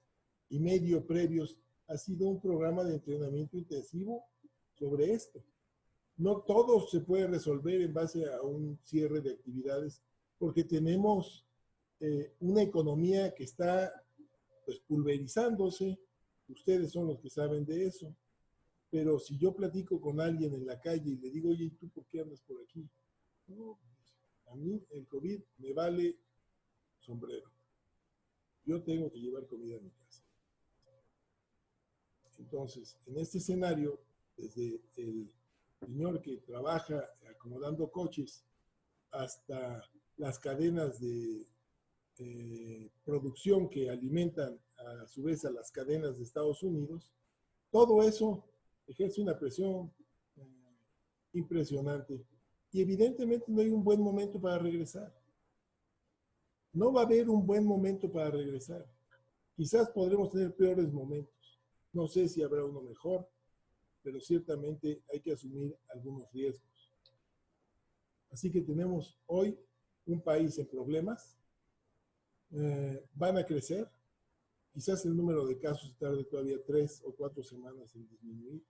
Speaker 2: y medio previos ha sido un programa de entrenamiento intensivo sobre esto. No todo se puede resolver en base a un cierre de actividades, porque tenemos una economía que está pues pulverizándose. Ustedes son los que saben de eso. Pero si yo platico con alguien en la calle y le digo, oye, ¿tú por qué andas por aquí? No, a mí el COVID me vale sombrero. Yo tengo que llevar comida a mi casa. Entonces, en este escenario, desde el señor que trabaja acomodando coches hasta las cadenas de producción que alimentan a su vez a las cadenas de Estados Unidos, todo eso ejerce una presión impresionante. Y evidentemente no hay un buen momento para regresar. No va a haber un buen momento para regresar. Quizás podremos tener peores momentos. No sé si habrá uno mejor, pero ciertamente hay que asumir algunos riesgos. Así que tenemos hoy un país en problemas. Van a crecer. Quizás el número de casos tarde todavía 3 o 4 semanas en disminuir.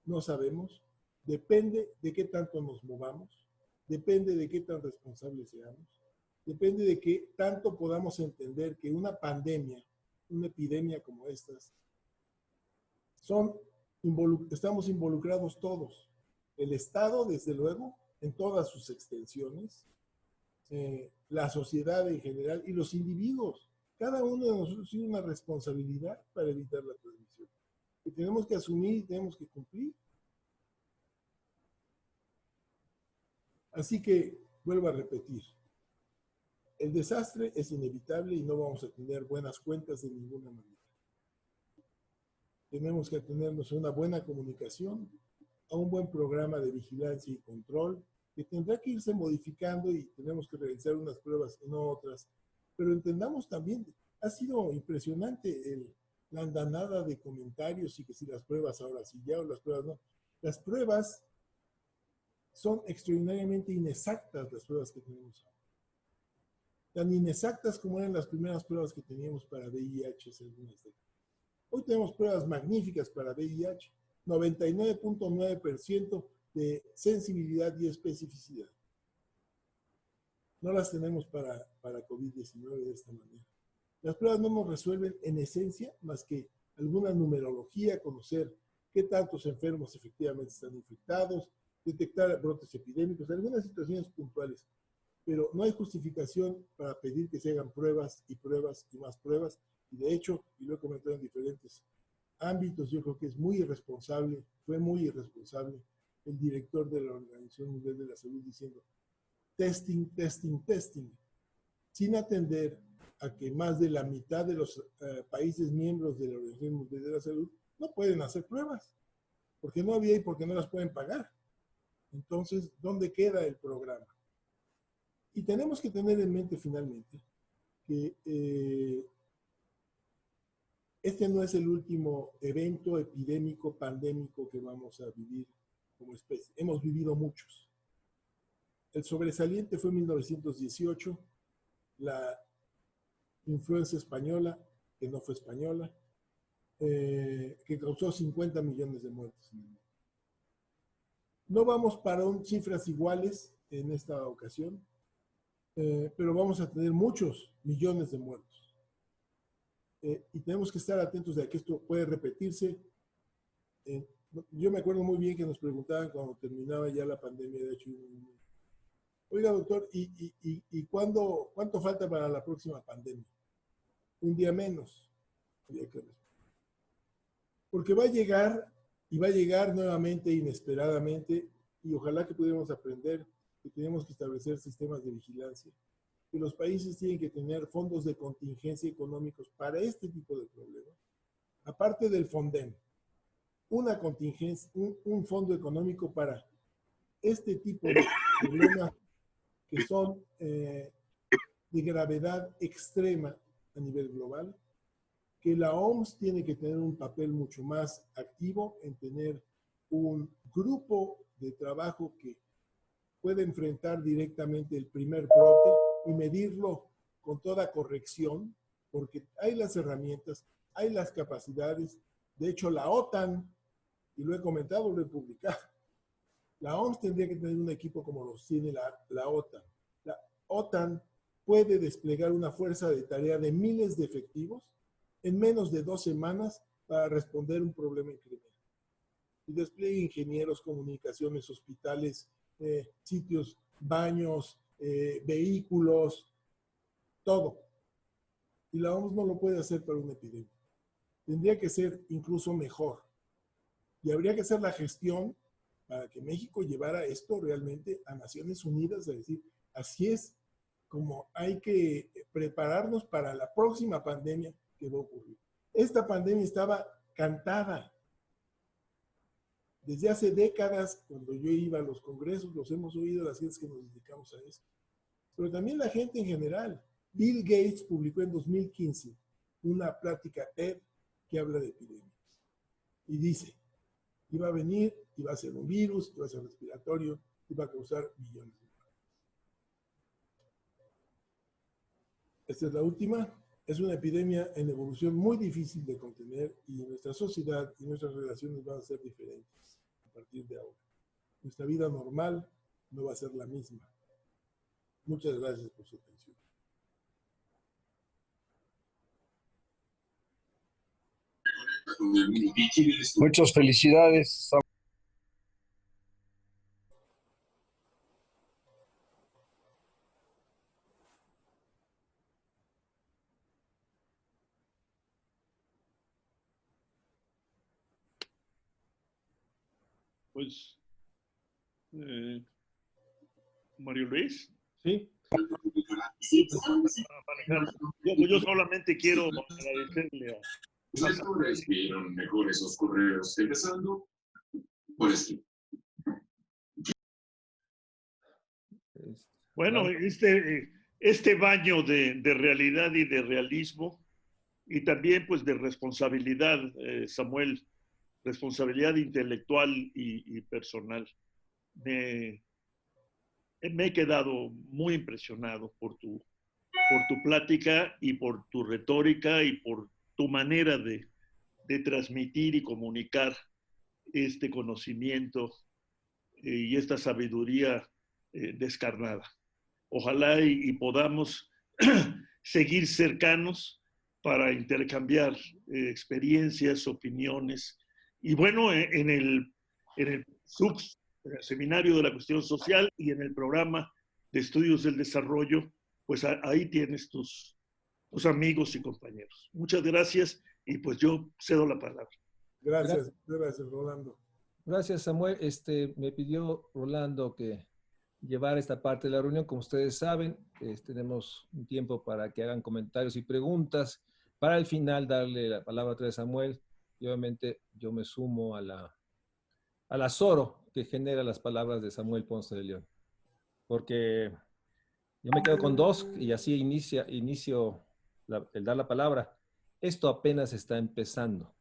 Speaker 2: No sabemos. Depende de qué tanto nos movamos. Depende de qué tan responsables seamos. Depende de qué tanto podamos entender que una pandemia, una epidemia como estas, estamos involucrados todos. El Estado, desde luego, en todas sus extensiones, la sociedad en general y los individuos. Cada uno de nosotros tiene una responsabilidad para evitar la transmisión, que tenemos que asumir y tenemos que cumplir. Así que, vuelvo a repetir, el desastre es inevitable y no vamos a tener buenas cuentas de ninguna manera. Tenemos que atenernos a una buena comunicación, a un buen programa de vigilancia y control, que tendrá que irse modificando y tenemos que realizar unas pruebas y no otras. Pero entendamos también, ha sido impresionante la andanada de comentarios y que si las pruebas ahora sí ya o las pruebas no. Las pruebas son extraordinariamente inexactas, las pruebas que tenemos ahora. Tan inexactas como eran las primeras pruebas que teníamos para VIH hace algunas décadas. Hoy tenemos pruebas magníficas para VIH, 99.9% de sensibilidad y especificidad. No las tenemos para COVID-19 de esta manera. Las pruebas no nos resuelven en esencia más que alguna numerología, conocer qué tantos enfermos efectivamente están infectados, detectar brotes epidémicos, algunas situaciones puntuales. Pero no hay justificación para pedir que se hagan pruebas y pruebas y más pruebas. Y de hecho, y lo he comentado en diferentes ámbitos, yo creo que es muy irresponsable, fue muy irresponsable el director de la Organización Mundial de la Salud diciendo testing, testing, testing, sin atender a que más de la mitad de los países miembros de la Organización Mundial de la Salud no pueden hacer pruebas, porque no había y porque no las pueden pagar. Entonces, ¿dónde queda el programa? Y tenemos que tener en mente finalmente que este no es el último evento epidémico, pandémico que vamos a vivir como especie. Hemos vivido muchos. El sobresaliente fue en 1918, la influenza española, que no fue española, que causó 50 millones de muertes en el mundo. No vamos para cifras iguales en esta ocasión, pero vamos a tener muchos millones de muertos. Y tenemos que estar atentos de que esto puede repetirse. Yo me acuerdo muy bien que nos preguntaban cuando terminaba ya la pandemia de HIV. Oiga, doctor, ¿y cuánto falta para la próxima pandemia? Un día menos. Porque va a llegar y va a llegar nuevamente, inesperadamente, y ojalá que pudiéramos aprender que tenemos que establecer sistemas de vigilancia, que los países tienen que tener fondos de contingencia económicos para este tipo de problemas, aparte del FONDEM, una contingencia, un fondo económico para este tipo de problemas que son de gravedad extrema a nivel global, que la OMS tiene que tener un papel mucho más activo en tener un grupo de trabajo que puede enfrentar directamente el primer brote y medirlo con toda corrección, porque hay las herramientas, hay las capacidades. De hecho, la OTAN, y lo he comentado, lo he publicado, la OMS tendría que tener un equipo como los tiene la OTAN. La OTAN puede desplegar una fuerza de tarea de miles de efectivos en menos de 2 semanas para responder un problema en Crimea. Y despliegue ingenieros, comunicaciones, hospitales, sitios, baños, vehículos, todo. Y la OMS no lo puede hacer para una epidemia. Tendría que ser incluso mejor. Y habría que hacer la gestión para que México llevara esto realmente a Naciones Unidas, a decir, así es como hay que prepararnos para la próxima pandemia que va a ocurrir. Esta pandemia estaba cantada. Desde hace décadas, cuando yo iba a los congresos, los hemos oído las gentes que nos dedicamos a eso. Pero también la gente en general. Bill Gates publicó en 2015 una plática TED que habla de epidemias. Y dice, iba a venir, iba a ser un virus, iba a ser respiratorio, iba a causar millones de muertes. Esta es la última. Es una epidemia en evolución muy difícil de contener y nuestra sociedad y nuestras relaciones van a ser diferentes a partir de ahora. Nuestra vida normal no va a ser la misma. Muchas gracias por su atención.
Speaker 5: Muchas felicidades.
Speaker 3: Pues, Mario Luis.
Speaker 1: Sí.
Speaker 3: Yo solamente quiero agradecerle a...
Speaker 6: Recibieron mejor esos correos, empezando por este.
Speaker 3: Bueno, este baño de realidad y de realismo y también pues de responsabilidad, Samuel, responsabilidad intelectual y personal. Me he quedado muy impresionado por tu plática y por tu retórica y por tu manera de transmitir y comunicar este conocimiento y esta sabiduría descarnada. Ojalá y podamos seguir cercanos para intercambiar experiencias, opiniones. Y bueno, en el SUX, en el Seminario de la Cuestión Social y en el programa de Estudios del Desarrollo, pues ahí tienes tus amigos y compañeros. Muchas gracias y pues yo cedo la palabra.
Speaker 2: Gracias, Rolando.
Speaker 1: Gracias, Samuel. Me pidió Rolando que llevar esta parte de la reunión. Como ustedes saben, tenemos un tiempo para que hagan comentarios y preguntas. Para el final darle la palabra otra vez a Samuel. Y obviamente yo me sumo a al azoro que genera las palabras de Samuel Ponce de León. Porque yo me quedo con dos y así inicio el dar la palabra. Esto apenas está empezando.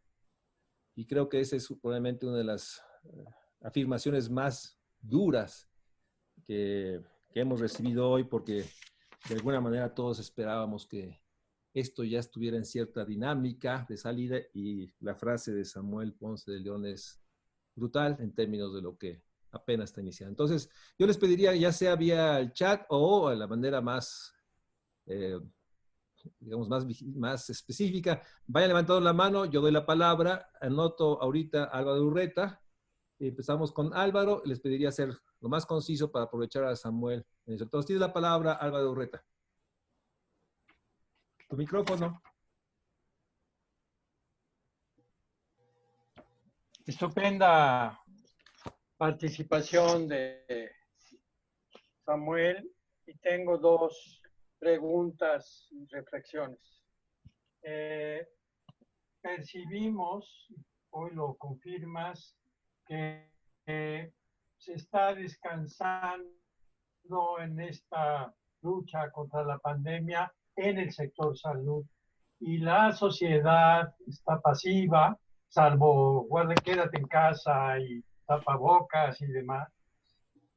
Speaker 1: Y creo que esa es probablemente una de las afirmaciones más duras que hemos recibido hoy, porque de alguna manera todos esperábamos que esto ya estuviera en cierta dinámica de salida, y la frase de Samuel Ponce de León es brutal en términos de lo que apenas está iniciando. Entonces, yo les pediría, ya sea vía el chat o a la manera más, digamos, más específica, vayan levantando la mano, yo doy la palabra, anoto ahorita a Álvaro Urreta. Empezamos con Álvaro, les pediría ser lo más conciso para aprovechar a Samuel. Entonces, tiene la palabra Álvaro Urreta. Tu micrófono.
Speaker 7: Estupenda participación de Samuel, y tengo dos preguntas y reflexiones. Percibimos, hoy lo confirmas, que se está descansando en esta lucha contra la pandemia en el sector salud, y la sociedad está pasiva, salvo quédate en casa y tapabocas y demás,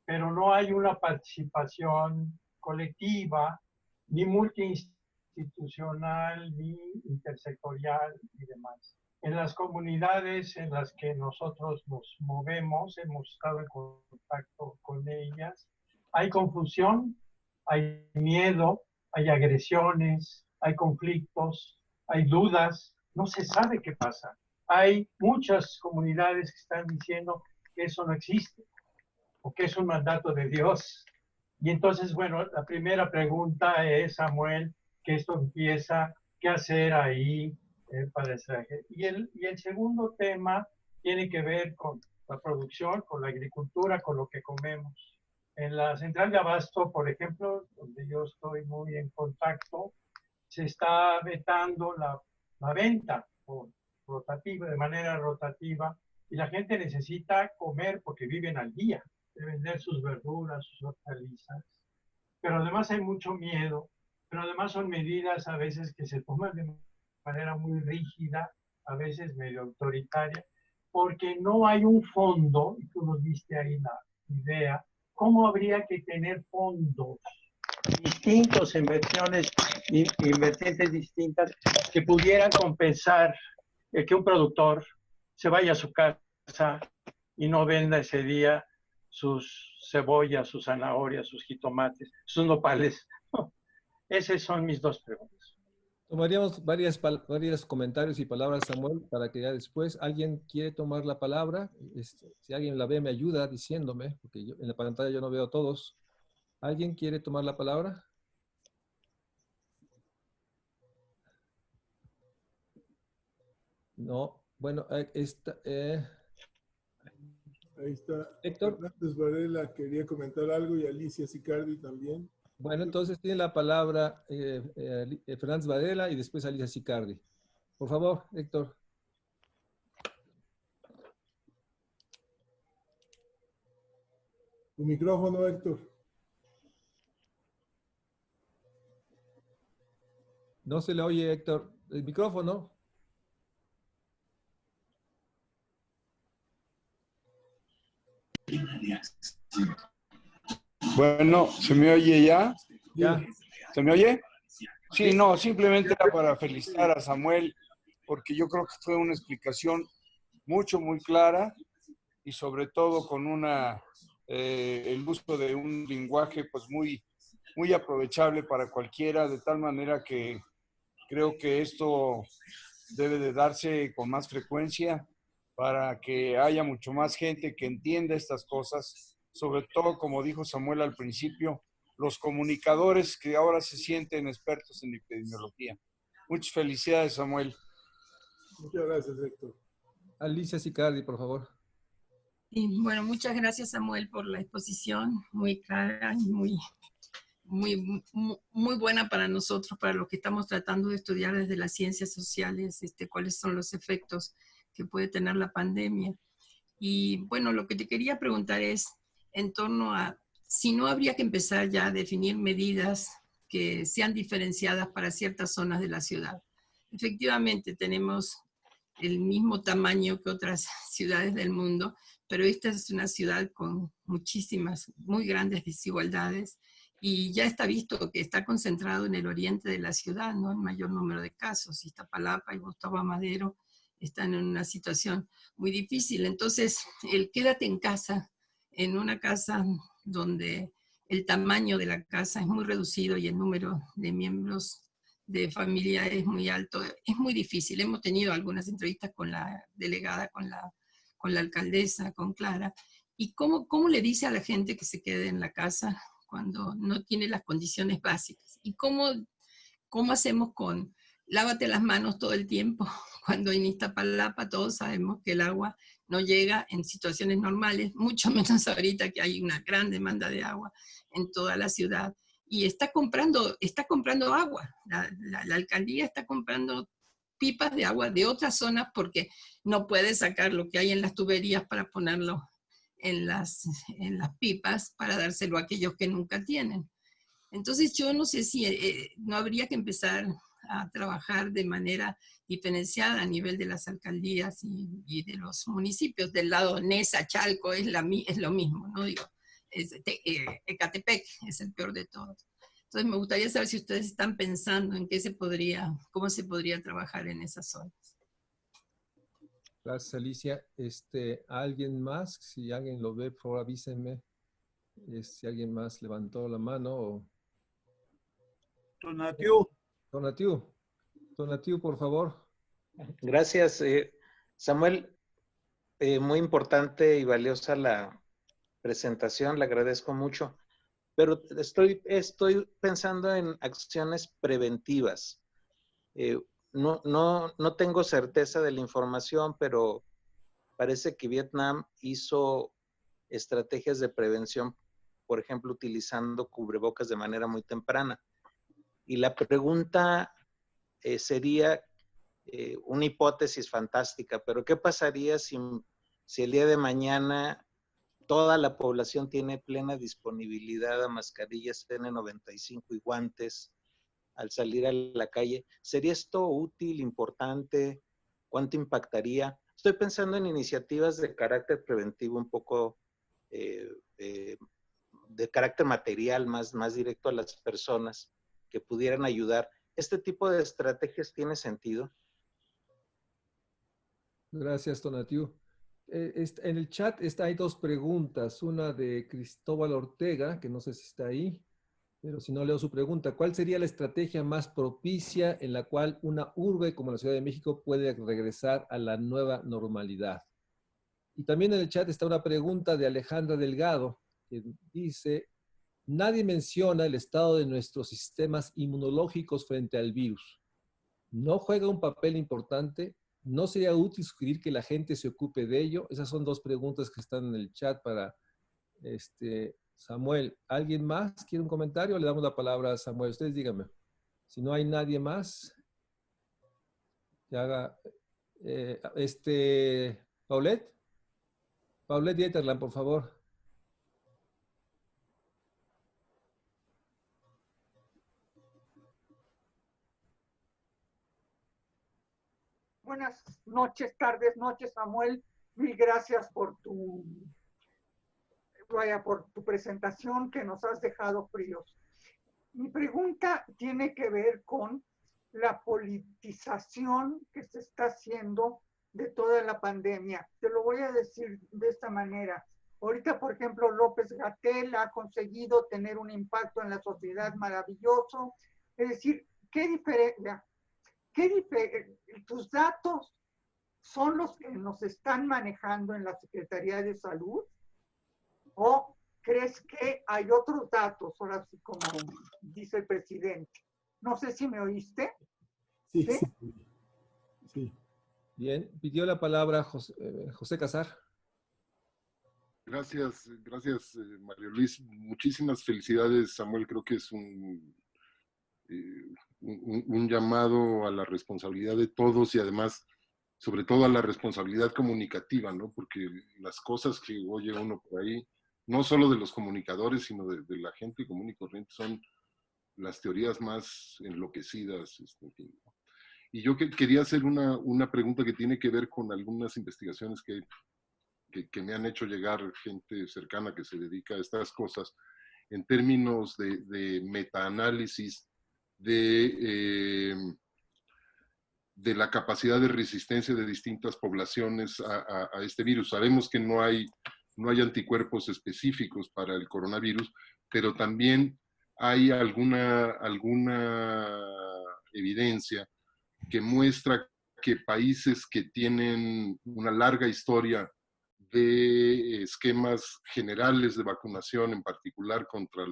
Speaker 7: pero no hay una participación colectiva, ni multiinstitucional, ni intersectorial y demás. En las comunidades en las que nosotros nos movemos, hemos estado en contacto con ellas, hay confusión, hay miedo, hay agresiones, hay conflictos, hay dudas, no se sabe qué pasa. Hay muchas comunidades que están diciendo que eso no existe o que es un mandato de Dios. Y entonces, bueno, la primera pregunta es, Samuel, que esto empieza, ¿qué hacer ahí para esa gente? Y el segundo tema tiene que ver con la producción, con la agricultura, con lo que comemos. En la central de abasto, por ejemplo, donde yo estoy muy en contacto, se está vetando la venta rotativa, de manera rotativa, y la gente necesita comer porque viven al día, de vender sus verduras, sus hortalizas. Pero además hay mucho miedo, pero además son medidas a veces que se toman de manera muy rígida, a veces medio autoritaria, porque no hay un fondo, y tú nos diste ahí la idea, ¿cómo habría que tener fondos distintos en vertientes distintas que pudieran compensar el que un productor se vaya a su casa y no venda ese día sus cebollas, sus zanahorias, sus jitomates, sus nopales. Esas son mis dos preguntas.
Speaker 1: Tomaríamos varios comentarios y palabras, Samuel, para que ya después alguien quiere tomar la palabra. Si alguien la ve, me ayuda diciéndome, porque en la pantalla yo no veo a todos. ¿Alguien quiere tomar la palabra? No. Bueno,
Speaker 2: Ahí está.
Speaker 1: Héctor.
Speaker 2: Fernández Varela quería comentar algo y Alicia Sicardi también.
Speaker 1: Bueno, entonces tiene la palabra Fernández Varela y después Alicia Sicardi. Por favor, Héctor.
Speaker 2: Tu micrófono, Héctor.
Speaker 1: No se le oye, Héctor. El micrófono.
Speaker 5: Bueno, ¿se me oye ya?
Speaker 1: Ya.
Speaker 5: ¿Se me oye? Sí, no, simplemente era para felicitar a Samuel, porque yo creo que fue una explicación muy clara y sobre todo con el uso de un lenguaje pues muy aprovechable para cualquiera, de tal manera que creo que esto debe de darse con más frecuencia para que haya mucho más gente que entienda estas cosas, sobre todo, como dijo Samuel al principio, los comunicadores que ahora se sienten expertos en epidemiología. Muchas felicidades, Samuel.
Speaker 2: Muchas gracias, Héctor.
Speaker 1: Alicia Sicardi, por favor.
Speaker 8: Y bueno, muchas gracias, Samuel, por la exposición muy clara y muy buena para nosotros, para los que estamos tratando de estudiar desde las ciencias sociales, cuáles son los efectos que puede tener la pandemia. Y bueno, lo que te quería preguntar es en torno a si no habría que empezar ya a definir medidas que sean diferenciadas para ciertas zonas de la ciudad. Efectivamente, tenemos el mismo tamaño que otras ciudades del mundo, pero esta es una ciudad con muchísimas, muy grandes desigualdades y ya está visto que está concentrado en el oriente de la ciudad, ¿no? El mayor número de casos. Iztapalapa y Gustavo Amadero están en una situación muy difícil. Entonces, el quédate en casa, en una casa donde el tamaño de la casa es muy reducido y el número de miembros de familia es muy alto, es muy difícil. Hemos tenido algunas entrevistas con la delegada, con la alcaldesa, con Clara, y cómo le dice a la gente que se quede en la casa cuando no tiene las condiciones básicas, y cómo hacemos con lávate las manos todo el tiempo, cuando en Iztapalapa todos sabemos que el agua no llega en situaciones normales, mucho menos ahorita que hay una gran demanda de agua en toda la ciudad. Y está comprando agua. La alcaldía está comprando pipas de agua de otras zonas porque no puede sacar lo que hay en las tuberías para ponerlo en las pipas para dárselo a aquellos que nunca tienen. Entonces yo no sé si no habría que empezar a trabajar de manera diferenciada a nivel de las alcaldías y de los municipios. Del lado Nesa, Chalco, es lo mismo, ¿no? Digo, Ecatepec es el peor de todos. Entonces me gustaría saber si ustedes están pensando en cómo se podría trabajar en esas zonas.
Speaker 1: Gracias, Alicia. ¿Alguien más? Si alguien lo ve, por favor avísenme. Si alguien más levantó la mano. O... Tonatiu, por favor.
Speaker 9: Gracias, Samuel. Muy importante y valiosa la presentación, le agradezco mucho. Pero estoy pensando en acciones preventivas. No tengo certeza de la información, pero parece que Vietnam hizo estrategias de prevención, por ejemplo, utilizando cubrebocas de manera muy temprana. Y la pregunta sería una hipótesis fantástica, pero ¿qué pasaría si el día de mañana toda la población tiene plena disponibilidad a mascarillas N95 y guantes al salir a la calle? ¿Sería esto útil, importante? ¿Cuánto impactaría? Estoy pensando en iniciativas de carácter preventivo un poco de carácter material más directo a las personas que pudieran ayudar. ¿Este tipo de estrategias tiene sentido?
Speaker 1: Gracias, Tonatiu. En el chat hay dos preguntas. Una de Cristóbal Ortega, que no sé si está ahí, pero si no leo su pregunta. ¿Cuál sería la estrategia más propicia en la cual una urbe como la Ciudad de México puede regresar a la nueva normalidad? Y también en el chat está una pregunta de Alejandra Delgado, que dice, nadie menciona el estado de nuestros sistemas inmunológicos frente al virus. ¿No juega un papel importante? ¿No sería útil sugerir que la gente se ocupe de ello? Esas son dos preguntas que están en el chat para Samuel. ¿Alguien más quiere un comentario? Le damos la palabra a Samuel. Ustedes díganme. Si no hay nadie más, que haga... Paulette. Paulette Dieterland, por favor.
Speaker 10: Buenas noches, tardes, noches, Samuel. Mil gracias por tu presentación, que nos has dejado fríos. Mi pregunta tiene que ver con la politización que se está haciendo de toda la pandemia. Te lo voy a decir de esta manera. Ahorita, por ejemplo, López-Gatell ha conseguido tener un impacto en la sociedad maravilloso. Es decir, ¿qué diferencia? ¿Tus datos son los que nos están manejando en la Secretaría de Salud? ¿O crees que hay otros datos, ahora sí como dice el presidente? No sé si me oíste.
Speaker 2: Sí, sí. Sí.
Speaker 1: Bien, pidió la palabra José Casar.
Speaker 4: Gracias, Mario Luis. Muchísimas felicidades, Samuel. Creo que es un llamado a la responsabilidad de todos y además, sobre todo a la responsabilidad comunicativa, ¿no? Porque las cosas que oye uno por ahí, no solo de los comunicadores, sino de la gente común y corriente, son las teorías más enloquecidas. En fin, ¿no? Y yo quería hacer una pregunta que tiene que ver con algunas investigaciones que me han hecho llegar gente cercana que se dedica a estas cosas, en términos de metaanálisis de la capacidad de resistencia de distintas poblaciones a este virus. Sabemos que no hay anticuerpos específicos para el coronavirus, pero también hay alguna evidencia que muestra que países que tienen una larga historia de esquemas generales de vacunación, en particular contra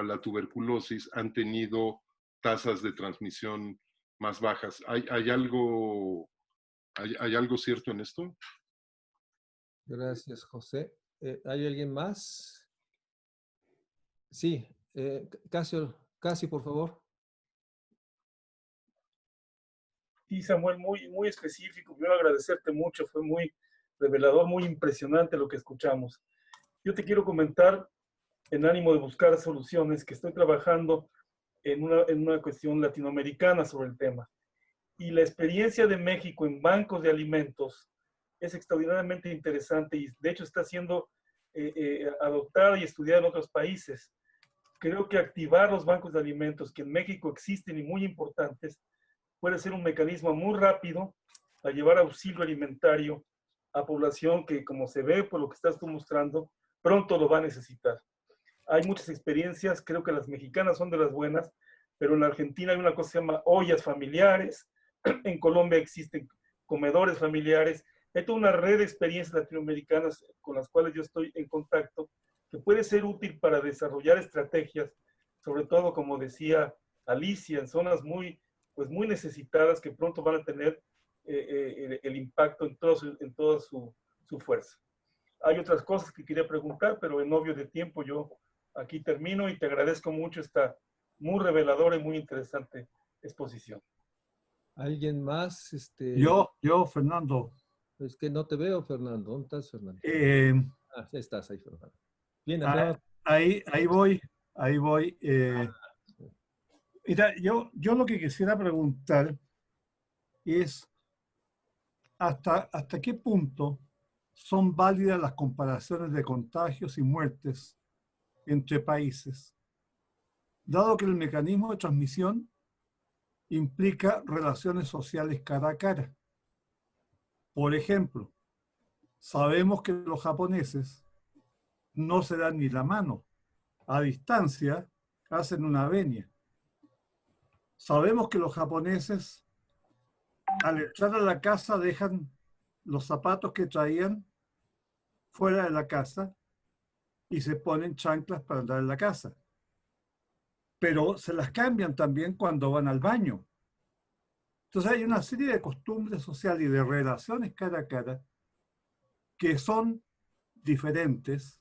Speaker 4: la tuberculosis, han tenido tasas de transmisión más bajas. ¿Hay algo cierto en esto?
Speaker 1: Gracias, José. ¿Hay alguien más? Sí, Casio, por favor.
Speaker 11: Sí, Samuel, muy específico. Quiero agradecerte mucho, fue muy revelador, muy impresionante lo que escuchamos. Yo te quiero comentar, en ánimo de buscar soluciones, que estoy trabajando en una cuestión latinoamericana sobre el tema. Y la experiencia de México en bancos de alimentos es extraordinariamente interesante y de hecho está siendo adoptada y estudiada en otros países. Creo que activar los bancos de alimentos que en México existen y muy importantes puede ser un mecanismo muy rápido para llevar auxilio alimentario a población que, como se ve por lo que estás tú mostrando, pronto lo va a necesitar. Hay muchas experiencias, creo que las mexicanas son de las buenas, pero en Argentina hay una cosa que se llama ollas familiares, en Colombia existen comedores familiares, hay toda una red de experiencias latinoamericanas con las cuales yo estoy en contacto, que puede ser útil para desarrollar estrategias, sobre todo, como decía Alicia, en zonas muy necesitadas que pronto van a tener el impacto en toda su fuerza. Hay otras cosas que quería preguntar, pero en obvio de tiempo yo aquí termino y te agradezco mucho esta muy reveladora y muy interesante exposición.
Speaker 1: ¿Alguien más?
Speaker 12: Yo, Fernando.
Speaker 1: Es que no te veo, Fernando. ¿Dónde estás, Fernando? Ya estás ahí, Fernando. Bien,
Speaker 12: ahí voy. Mira, yo lo que quisiera preguntar es ¿hasta qué punto son válidas las comparaciones de contagios y muertes entre países, dado que el mecanismo de transmisión implica relaciones sociales cara a cara. Por ejemplo, sabemos que los japoneses no se dan ni la mano. A distancia hacen una venia. Sabemos que los japoneses al entrar a la casa dejan los zapatos que traían fuera de la casa y se ponen chanclas para andar en la casa. Pero se las cambian también cuando van al baño. Entonces hay una serie de costumbres sociales y de relaciones cara a cara que son diferentes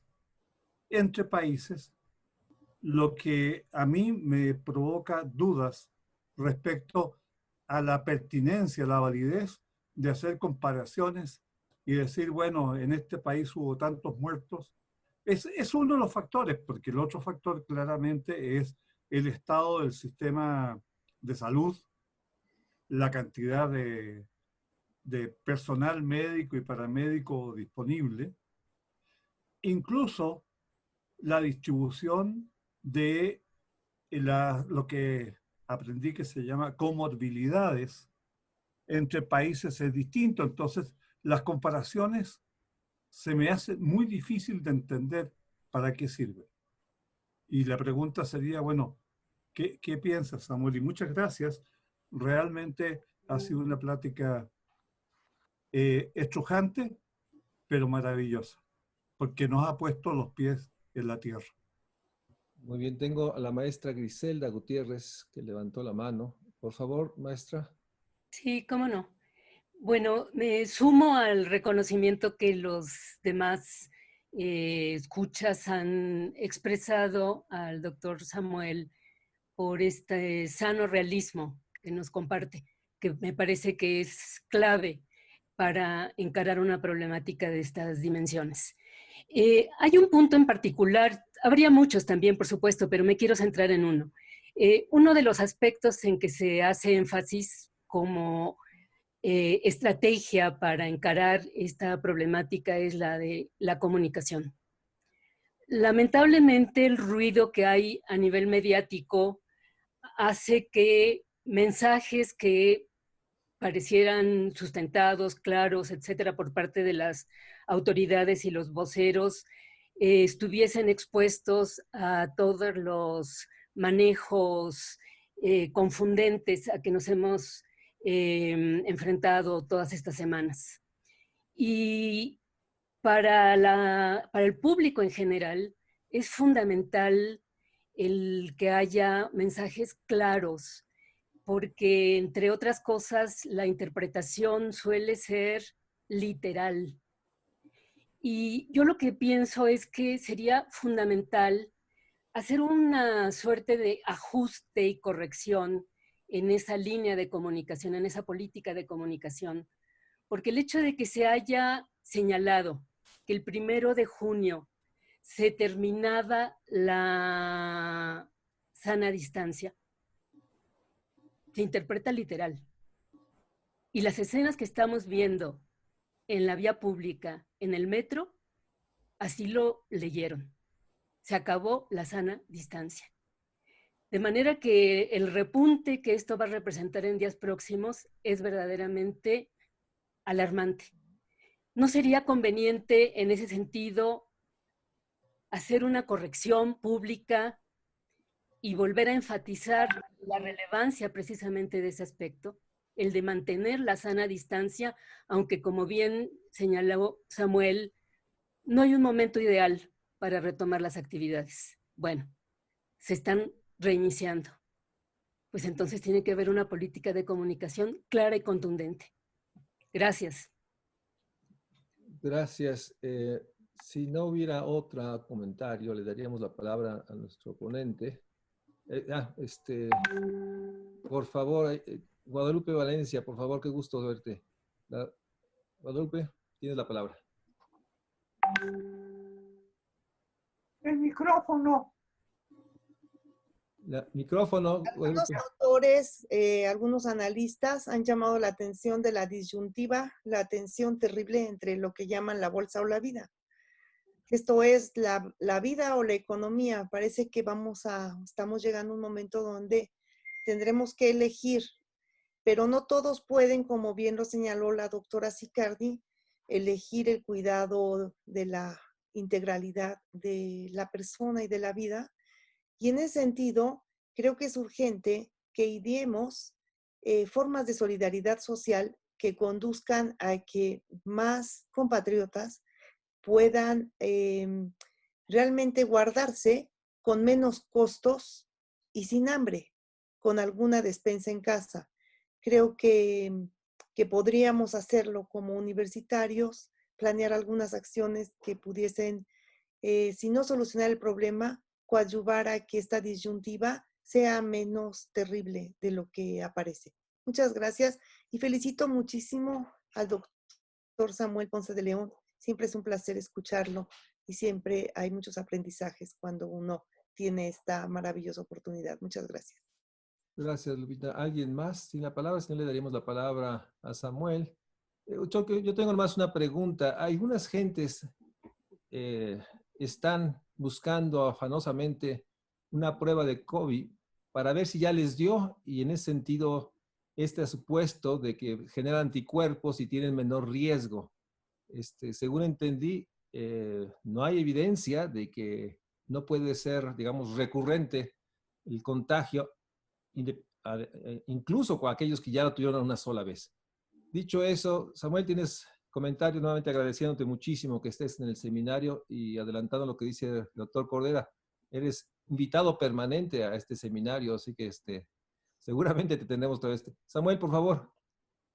Speaker 12: entre países, lo que a mí me provoca dudas respecto a la pertinencia, la validez de hacer comparaciones y decir, bueno, en este país hubo tantos muertos. Es uno de los factores, porque el otro factor claramente es el estado del sistema de salud, la cantidad de personal médico y paramédico disponible, incluso la distribución de lo que aprendí que se llama comorbilidades entre países es distinto. Entonces, las comparaciones se me hace muy difícil de entender para qué sirve. Y la pregunta sería, bueno, ¿qué piensas, Samuel? Y muchas gracias. Realmente ha sido una plática estrujante, pero maravillosa, porque nos ha puesto los pies en la tierra.
Speaker 1: Muy bien, tengo a la maestra Griselda Gutiérrez que levantó la mano. Por favor, maestra.
Speaker 13: Sí, cómo no. Bueno, me sumo al reconocimiento que los demás escuchas han expresado al doctor Samuel por este sano realismo que nos comparte, que me parece que es clave para encarar una problemática de estas dimensiones. Hay un punto en particular, habría muchos también, por supuesto, pero me quiero centrar en uno. Uno de los aspectos en que se hace énfasis como estrategia para encarar esta problemática es la de la comunicación. Lamentablemente, el ruido que hay a nivel mediático hace que mensajes que parecieran sustentados, claros, etcétera, por parte de las autoridades y los voceros, estuviesen expuestos a todos los manejos confundentes a que nos hemos enfrentado todas estas semanas. Y para el público en general es fundamental el que haya mensajes claros, porque entre otras cosas la interpretación suele ser literal. Y yo lo que pienso es que sería fundamental hacer una suerte de ajuste y corrección en esa línea de comunicación, en esa política de comunicación, porque el hecho de que se haya señalado que el 1 de junio se terminaba la sana distancia, se interpreta literal. Y las escenas que estamos viendo en la vía pública, en el metro, así lo leyeron. Se acabó la sana distancia. De manera que el repunte que esto va a representar en días próximos es verdaderamente alarmante. ¿No sería conveniente en ese sentido hacer una corrección pública y volver a enfatizar la relevancia precisamente de ese aspecto, el de mantener la sana distancia, aunque como bien señaló Samuel, no hay un momento ideal para retomar las actividades? Bueno, se están reiniciando. Pues entonces tiene que haber una política de comunicación clara y contundente. Gracias.
Speaker 1: Gracias. Si no hubiera otro comentario, le daríamos la palabra a nuestro ponente. Por favor, Guadalupe Valencia, por favor, qué gusto verte. Guadalupe, tienes la palabra.
Speaker 10: El micrófono.
Speaker 1: Micrófono.
Speaker 14: Algunos autores, algunos analistas han llamado la atención de la disyuntiva, la tensión terrible entre lo que llaman la bolsa o la vida. esto es la vida o la economía. Parece que estamos llegando a un momento donde tendremos que elegir, pero no todos pueden, como bien lo señaló la doctora Sicardi, elegir el cuidado de la integralidad de la persona y de la vida. Y en ese sentido, creo que es urgente que ideemos formas de solidaridad social que conduzcan a que más compatriotas puedan realmente guardarse con menos costos y sin hambre, con alguna despensa en casa. Creo que podríamos hacerlo como universitarios, planear algunas acciones que pudiesen, si no solucionar el problema, coadyuvar a que esta disyuntiva sea menos terrible de lo que aparece. Muchas gracias y felicito muchísimo al doctor Samuel Ponce de León. Siempre es un placer escucharlo y siempre hay muchos aprendizajes cuando uno tiene esta maravillosa oportunidad. Muchas gracias.
Speaker 1: Gracias, Lupita. ¿Alguien más sin la palabra? Si no, le daríamos la palabra a Samuel. Yo tengo más una pregunta. Algunas gentes están buscando afanosamente una prueba de COVID para ver si ya les dio, y en ese sentido, este supuesto de que generan anticuerpos y tienen menor riesgo. Según entendí, no hay evidencia de que no puede ser, digamos, recurrente el contagio, incluso con aquellos que ya lo tuvieron una sola vez. Dicho eso, Samuel, tienes comentario, nuevamente agradeciéndote muchísimo que estés en el seminario y adelantando lo que dice el doctor Cordera. Eres invitado permanente a este seminario, así que seguramente te tendremos todo esto. Samuel, por favor.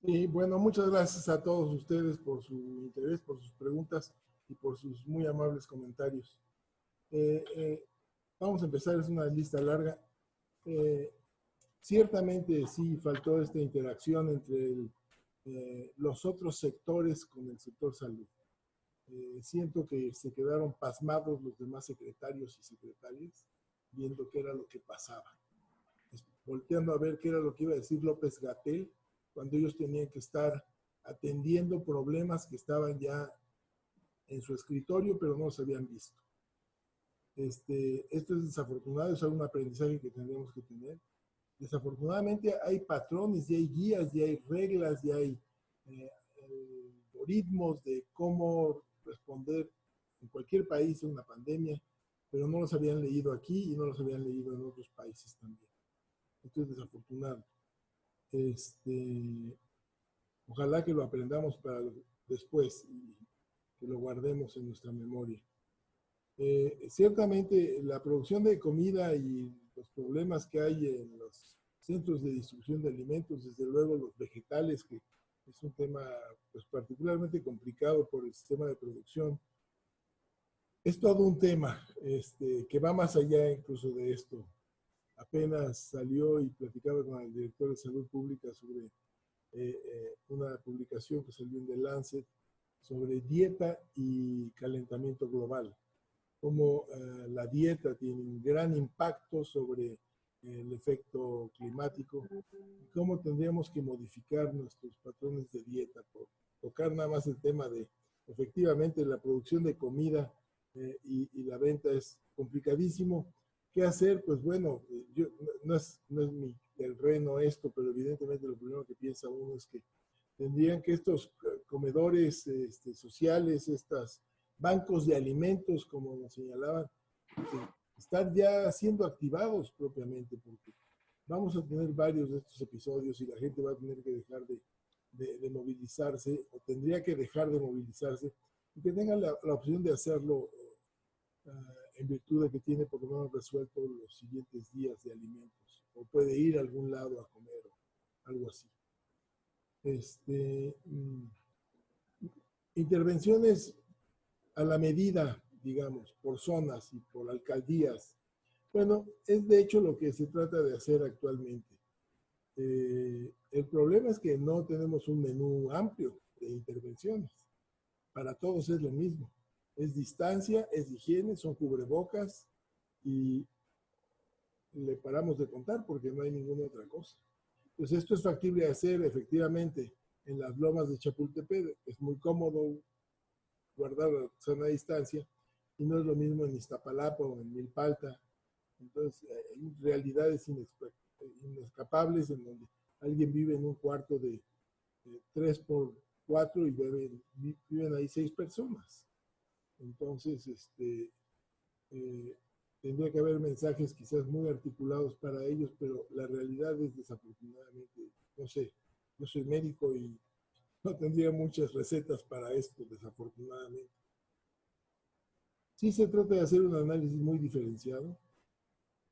Speaker 2: Sí, bueno, muchas gracias a todos ustedes por su interés, por sus preguntas y por sus muy amables comentarios. Vamos a empezar, es una lista larga. Ciertamente sí faltó esta interacción entre los otros sectores con el sector salud. Siento que se quedaron pasmados los demás secretarios y secretarias viendo qué era lo que pasaba, volteando a ver qué era lo que iba a decir López-Gatell cuando ellos tenían que estar atendiendo problemas que estaban ya en su escritorio, pero no se habían visto. Esto es desafortunado, es un aprendizaje que tendremos que tener. Desafortunadamente hay patrones, y hay guías, y hay reglas, y hay algoritmos de cómo responder en cualquier país a una pandemia, pero no los habían leído aquí y no los habían leído en otros países también. Esto es desafortunado. Ojalá que lo aprendamos para después y que lo guardemos en nuestra memoria. Ciertamente la producción de comida y los problemas que hay en los centros de distribución de alimentos, desde luego los vegetales, que es un tema pues, particularmente complicado por el sistema de producción. Es todo un tema que va más allá incluso de esto. Apenas salió y platicaba con el director de Salud Pública sobre una publicación que salió en The Lancet sobre dieta y calentamiento global. Cómo la dieta tiene un gran impacto sobre el efecto climático y cómo tendríamos que modificar nuestros patrones de dieta. Por tocar nada más el tema de, efectivamente, la producción de comida y la venta es complicadísimo. ¿Qué hacer? Pues bueno, no es mi terreno esto, pero evidentemente lo primero que piensa uno es que tendrían que estos comedores sociales, estos bancos de alimentos, como nos señalaban, estar ya siendo activados propiamente, porque vamos a tener varios de estos episodios y la gente va a tener que dejar de movilizarse, o tendría que dejar de movilizarse, y que tengan la opción de hacerlo en virtud de que tiene por lo menos resuelto los siguientes días de alimentos, o puede ir a algún lado a comer, o algo así. Intervenciones a la medida, digamos, por zonas y por alcaldías. Bueno, es de hecho lo que se trata de hacer actualmente. El problema es que no tenemos un menú amplio de intervenciones. Para todos es lo mismo. Es distancia, es higiene, son cubrebocas y le paramos de contar porque no hay ninguna otra cosa. Pues esto es factible de hacer efectivamente en las lomas de Chapultepec. Es muy cómodo guardar la sana distancia, y no es lo mismo en Iztapalapa o en Milpalta. Entonces, hay realidades inescapables en donde alguien vive en un cuarto de 3 por 4 y viven ahí 6 personas. Entonces, tendría que haber mensajes quizás muy articulados para ellos, pero la realidad es desafortunadamente, no sé, yo soy médico y no tendría muchas recetas para esto, desafortunadamente. Sí se trata de hacer un análisis muy diferenciado.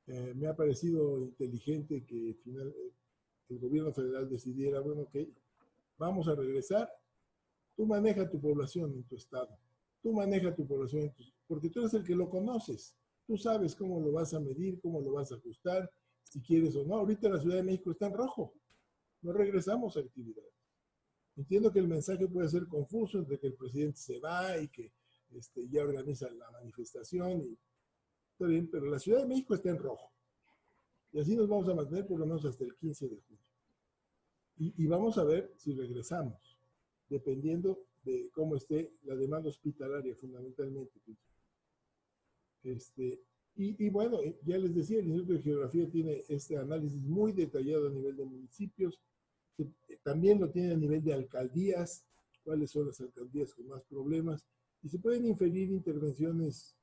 Speaker 2: Me ha parecido inteligente que el gobierno federal decidiera, bueno, ok, vamos a regresar, tú maneja tu población en tu estado, tú maneja tu población porque tú eres el que lo conoces, tú sabes cómo lo vas a medir, cómo lo vas a ajustar, si quieres o no. Ahorita la Ciudad de México está en rojo, no regresamos a actividad. Entiendo que el mensaje puede ser confuso entre que el presidente se va y que ya organiza la manifestación, y está bien, pero la Ciudad de México está en rojo. Y así nos vamos a mantener por lo menos hasta el 15 de junio. Y vamos a ver si regresamos, dependiendo de cómo esté la demanda hospitalaria, fundamentalmente. Y bueno, ya les decía, el Instituto de Geografía tiene este análisis muy detallado a nivel de municipios, también lo tiene a nivel de alcaldías, cuáles son las alcaldías con más problemas, y se pueden inferir intervenciones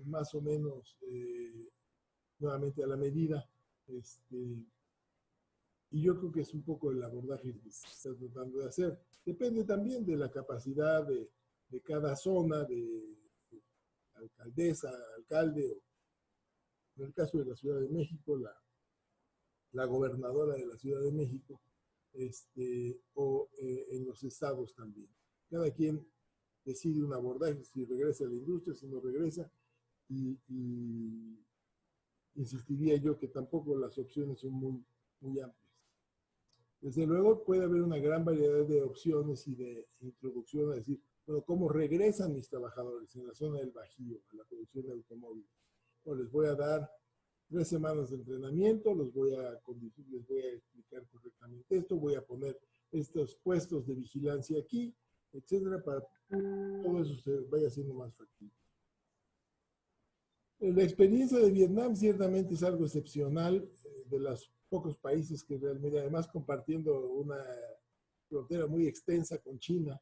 Speaker 2: más o menos nuevamente a la medida. Y yo creo que es un poco el abordaje que se está tratando de hacer. Depende también de la capacidad de cada zona, de alcaldesa, alcalde, o en el caso de la Ciudad de México, la gobernadora de la Ciudad de México, o en los estados también. Cada quien decide un abordaje, si regresa a la industria, si no regresa, y insistiría yo que tampoco las opciones son muy amplias. Desde luego puede haber una gran variedad de opciones y de introducción a decir, bueno, ¿cómo regresan mis trabajadores en la zona del Bajío a la producción de automóviles? Bueno, les voy a dar 3 semanas de entrenamiento, les voy a explicar correctamente esto, voy a poner estos puestos de vigilancia aquí, etcétera, para que todo eso se vaya haciendo más factible. La experiencia de Vietnam ciertamente es algo excepcional, de los pocos países que realmente, además compartiendo una frontera muy extensa con China.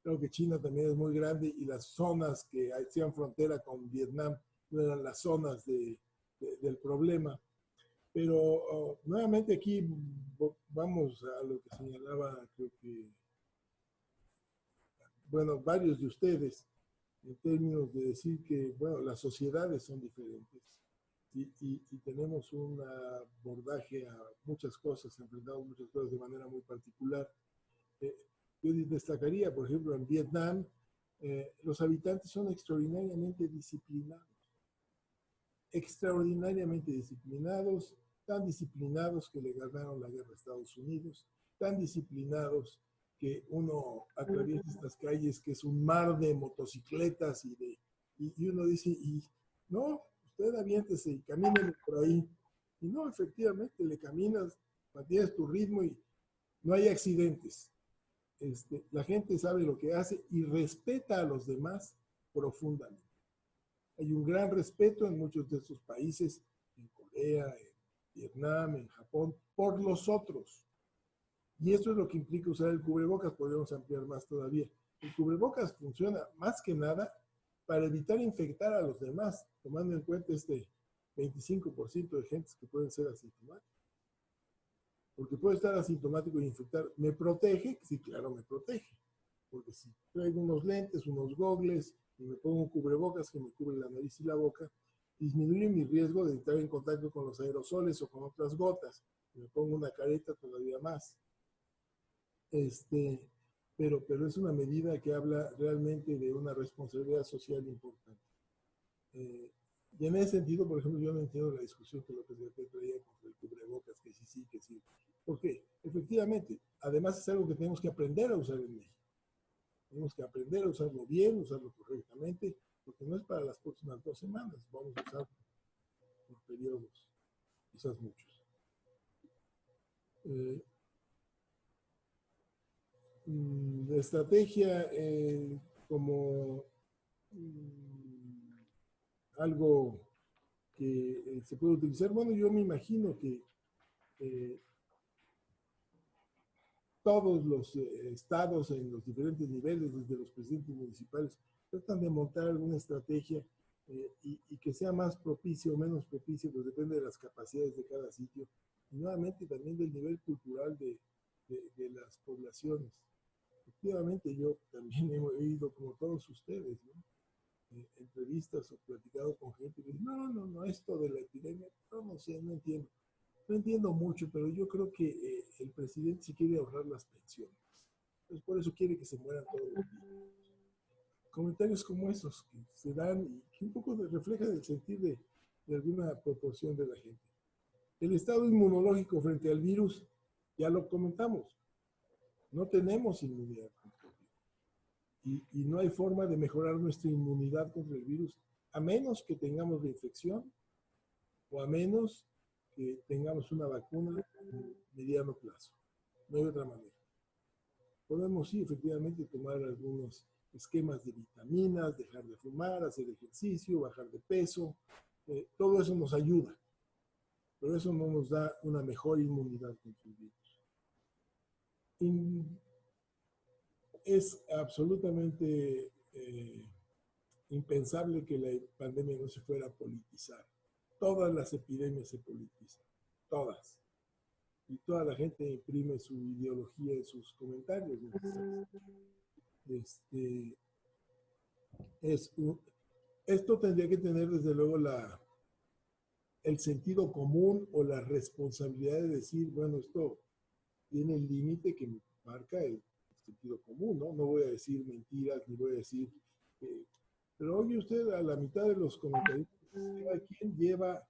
Speaker 2: Creo que China también es muy grande y las zonas que hacían frontera con Vietnam no eran las zonas del problema. Pero nuevamente aquí vamos a lo que señalaba, creo que, bueno, varios de ustedes, en términos de decir que, bueno, las sociedades son diferentes y tenemos un abordaje a muchas cosas, enfrentamos muchas cosas de manera muy particular. Yo destacaría, por ejemplo, en Vietnam, los habitantes son extraordinariamente disciplinados, tan disciplinados que le ganaron la guerra a Estados Unidos, tan disciplinados que uno atraviesa estas calles que es un mar de motocicletas y uno dice, no, usted aviéntese y camínele por ahí. Y no, efectivamente, le caminas, mantienes tu ritmo y no hay accidentes. La gente sabe lo que hace y respeta a los demás profundamente. Hay un gran respeto en muchos de estos países, en Corea, en Vietnam, en Japón, por los otros. Y esto es lo que implica usar el cubrebocas, podemos ampliar más todavía. El cubrebocas funciona más que nada para evitar infectar a los demás, tomando en cuenta 25% de gentes que pueden ser asintomáticos. Porque puede estar asintomático y infectar. ¿Me protege? Sí, claro, me protege. Porque si traigo unos lentes, unos gogles, y me pongo un cubrebocas que me cubre la nariz y la boca, disminuye mi riesgo de entrar en contacto con los aerosoles o con otras gotas. Me pongo una careta todavía más. Pero es una medida que habla realmente de una responsabilidad social importante. Y en ese sentido, por ejemplo, yo no entiendo la discusión que López Gatell traía contra el cubrebocas, que sí, que sí. Porque efectivamente, además es algo que tenemos que aprender a usar en México. Tenemos que aprender a usarlo bien, usarlo correctamente, porque no es para las próximas 2 semanas, vamos a usarlo por periodos, quizás muchos. La estrategia, como algo que se puede utilizar. Bueno, yo me imagino que todos los estados en los diferentes niveles, desde los presidentes municipales, tratan de montar alguna estrategia y que sea más propicio o menos propicio, pues depende de las capacidades de cada sitio y nuevamente también del nivel cultural de las poblaciones. Efectivamente, yo también he oído, como todos ustedes, ¿no? Entrevistas o platicado con gente que dice, no, esto de la epidemia, no sé, no entiendo. No entiendo mucho, pero yo creo que el presidente sí quiere ahorrar las pensiones. Entonces, por eso quiere que se mueran todos los niños. Comentarios como esos que se dan y que un poco reflejan el sentir de alguna proporción de la gente. El estado inmunológico frente al virus, ya lo comentamos, no tenemos inmunidad contra el virus. Y no hay forma de mejorar nuestra inmunidad contra el virus, a menos que tengamos la infección o a menos que tengamos una vacuna en mediano plazo. No hay otra manera. Podemos, sí, efectivamente, tomar algunos esquemas de vitaminas, dejar de fumar, hacer ejercicio, bajar de peso. Todo eso nos ayuda, pero eso no nos da una mejor inmunidad contra el virus. Es absolutamente impensable que la pandemia no se fuera a politizar. Todas las epidemias se politizan, todas. Y toda la gente imprime su ideología en sus comentarios. Esto tendría que tener desde luego el sentido común o la responsabilidad de decir, bueno, esto tiene el límite que marca el sentido común, ¿no? No voy a decir mentiras, ni voy a decir... pero oye usted, a la mitad de los comentarios, cada quien lleva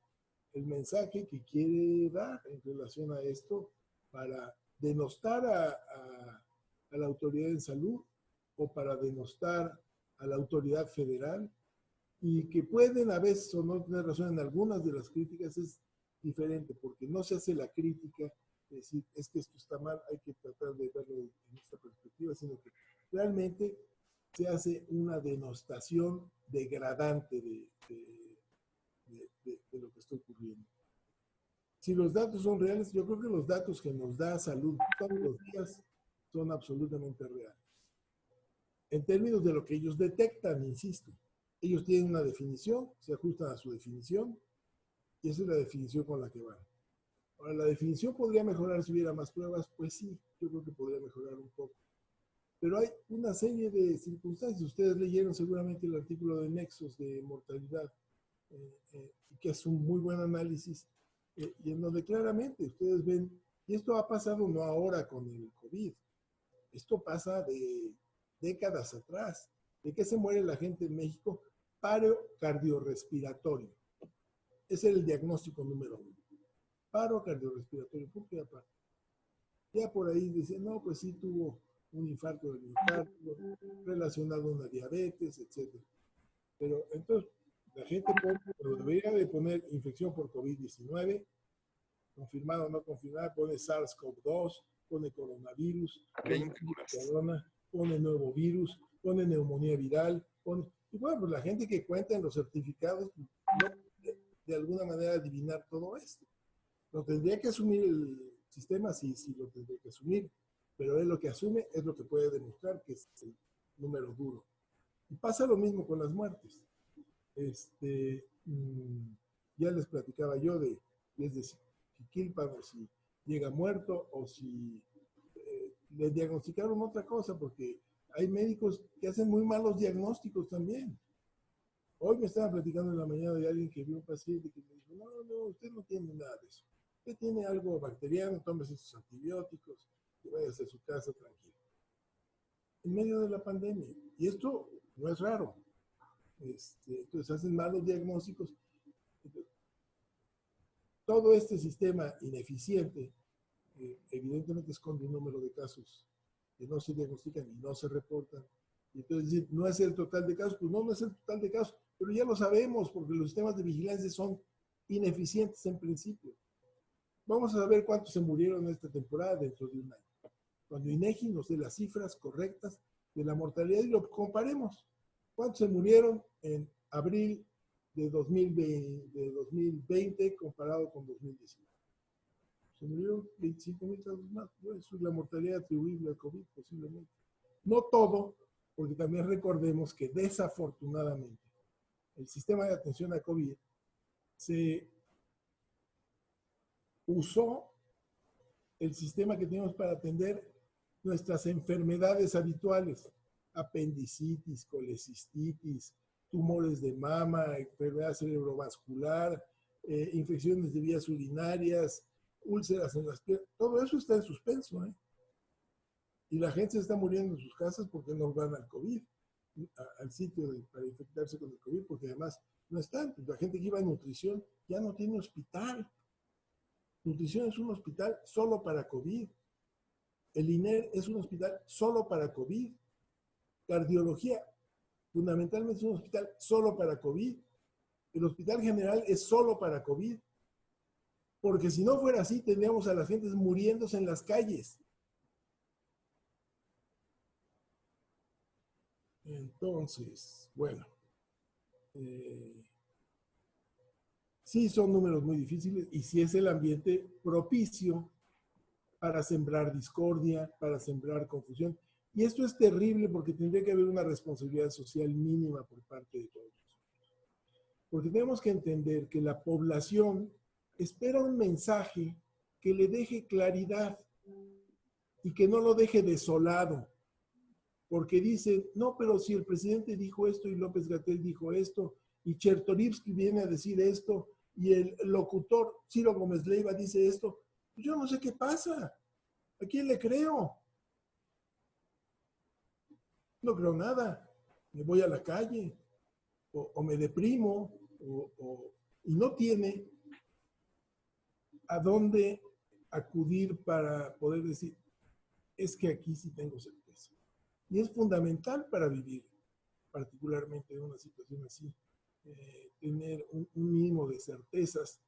Speaker 2: el mensaje que quiere dar en relación a esto para denostar a la autoridad en salud o para denostar a la autoridad federal, y que pueden a veces o no tener razón en algunas de las críticas es diferente, porque no se hace la crítica de decir, es que esto está mal, hay que tratar de verlo en esta perspectiva, sino que realmente se hace una denostación degradante de lo que está ocurriendo. Si los datos son reales, yo creo que los datos que nos da salud todos los días son absolutamente reales. En términos de lo que ellos detectan, insisto, ellos tienen una definición, se ajustan a su definición, y esa es la definición con la que van. Ahora, ¿la definición podría mejorar si hubiera más pruebas? Pues sí, yo creo que podría mejorar un poco. Pero hay una serie de circunstancias. Ustedes leyeron seguramente el artículo de nexos de mortalidad, que es un muy buen análisis, y en donde claramente ustedes ven, y esto ha pasado no ahora con el COVID, esto pasa de décadas atrás. ¿De qué se muere la gente en México? Paro cardiorrespiratorio. Ese era el diagnóstico número 1. Paro cardiorrespiratorio. ¿Por qué aparte? Ya por ahí dicen, no, pues sí tuvo un infarto del miocardio relacionado a una diabetes, etc. Pero entonces la gente debería de poner infección por COVID-19, confirmada o no confirmada, pone SARS-CoV-2, pone coronavirus, pone nuevo virus, pone neumonía viral, y bueno, pues la gente que cuenta en los certificados no puede de alguna manera adivinar todo esto. Lo tendría que asumir el sistema, sí lo tendría que asumir, pero él lo que asume es lo que puede demostrar que es el número duro. Y pasa lo mismo con las muertes. Ya les platicaba yo de si Quilpan o si llega muerto o si le diagnosticaron otra cosa, porque hay médicos que hacen muy malos diagnósticos también. Hoy me estaba platicando en la mañana de alguien que vio un paciente que me dijo, no, usted no tiene nada de eso. Usted tiene algo bacteriano, tómese sus antibióticos y váyase a su casa tranquilo. En medio de la pandemia. Y esto no es raro. Entonces hacen malos diagnósticos. Todo este sistema ineficiente evidentemente esconde un número de casos que no se diagnostican y no se reportan. Y entonces decir, no es el total de casos, pues no es el total de casos, pero ya lo sabemos porque los sistemas de vigilancia son ineficientes en principio. Vamos a ver cuántos se murieron en esta temporada dentro de un año. Cuando INEGI nos dé las cifras correctas de la mortalidad y lo comparemos. ¿Cuántos se murieron en abril de 2020 comparado con 2019? Se murieron 25,000 casos más. Bueno, eso es la mortalidad atribuible al COVID, posiblemente. No todo, porque también recordemos que desafortunadamente el sistema de atención a COVID se usó el sistema que tenemos para atender nuestras enfermedades habituales, apendicitis, colecistitis, tumores de mama, enfermedad cerebrovascular, infecciones de vías urinarias, úlceras en las piernas, todo eso está en suspenso, ¿eh? Y la gente se está muriendo en sus casas porque no van al COVID, al sitio para infectarse con el COVID, porque además no están. Pues la gente que iba a nutrición ya no tiene hospital. Nutrición es un hospital solo para COVID. El INER es un hospital solo para COVID. Cardiología, fundamentalmente es un hospital solo para COVID. El hospital general es solo para COVID. Porque si no fuera así, tendríamos a las gentes muriéndose en las calles. Entonces, bueno, sí son números muy difíciles y sí es el ambiente propicio para sembrar discordia, para sembrar confusión. Y esto es terrible porque tendría que haber una responsabilidad social mínima por parte de todos. Porque tenemos que entender que la población espera un mensaje que le deje claridad y que no lo deje desolado. Porque dicen, no, pero si el presidente dijo esto y López-Gatell dijo esto y Chertorivsky viene a decir esto y el locutor Ciro Gómez Leiva dice esto, pues yo no sé qué pasa. ¿A quién le creo? No creo nada. Me voy a la calle o me deprimo y no tiene a dónde acudir para poder decir, es que aquí sí tengo certeza. Y es fundamental para vivir, particularmente en una situación así, tener un mínimo de certezas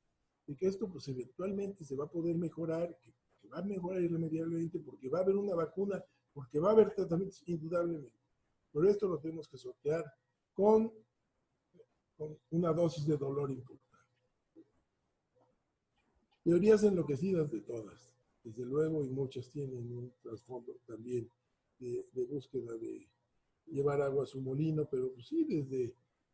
Speaker 2: de que esto pues eventualmente se va a poder mejorar, que va a mejorar irremediablemente, porque va a haber una vacuna, porque va a haber tratamientos indudablemente. Pero esto lo tenemos que sortear con una dosis de dolor importante. Teorías enloquecidas de todas, desde luego, y muchas tienen un trasfondo también de búsqueda de llevar agua a su molino, pero pues sí,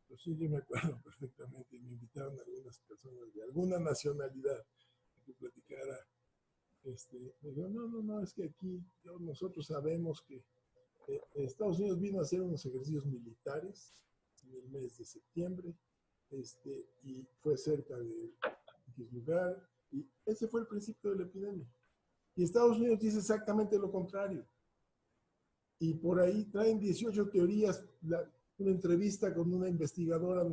Speaker 2: pues sí, yo me acuerdo perfectamente, me invitaron algunas personas de alguna nacionalidad a que platicara, me dijo, no, es que aquí nosotros sabemos que Estados Unidos vino a hacer unos ejercicios militares en el mes de septiembre, y fue cerca de X lugar, y ese fue el principio de la epidemia. Y Estados Unidos dice exactamente lo contrario. Y por ahí traen 18 teorías, una entrevista con una investigadora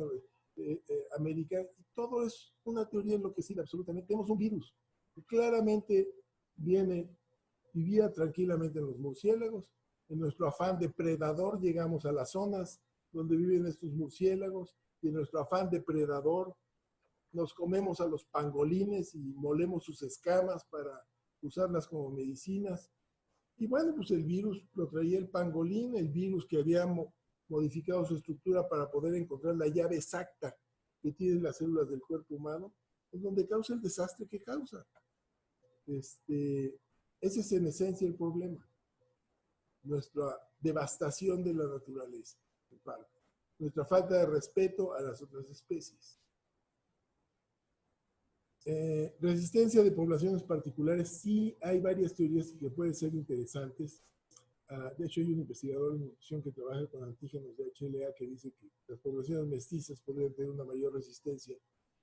Speaker 2: americana, y todo es una teoría enloquecida, absolutamente. Tenemos un virus que claramente vivía tranquilamente en los murciélagos. En nuestro afán depredador llegamos a las zonas donde viven estos murciélagos, y en nuestro afán depredador nos comemos a los pangolines y molemos sus escamas para usarlas como medicinas. Y bueno, pues el virus lo traía el pangolín, el virus que había modificado su estructura para poder encontrar la llave exacta que tienen las células del cuerpo humano, es donde causa el desastre que causa. Ese es en esencia el problema. Nuestra devastación de la naturaleza, en parte. Nuestra falta de respeto a las otras especies. Resistencia de poblaciones particulares, sí hay varias teorías que pueden ser interesantes. De hecho, hay un investigador en nutrición que trabaja con antígenos de HLA que dice que las poblaciones mestizas podrían tener una mayor resistencia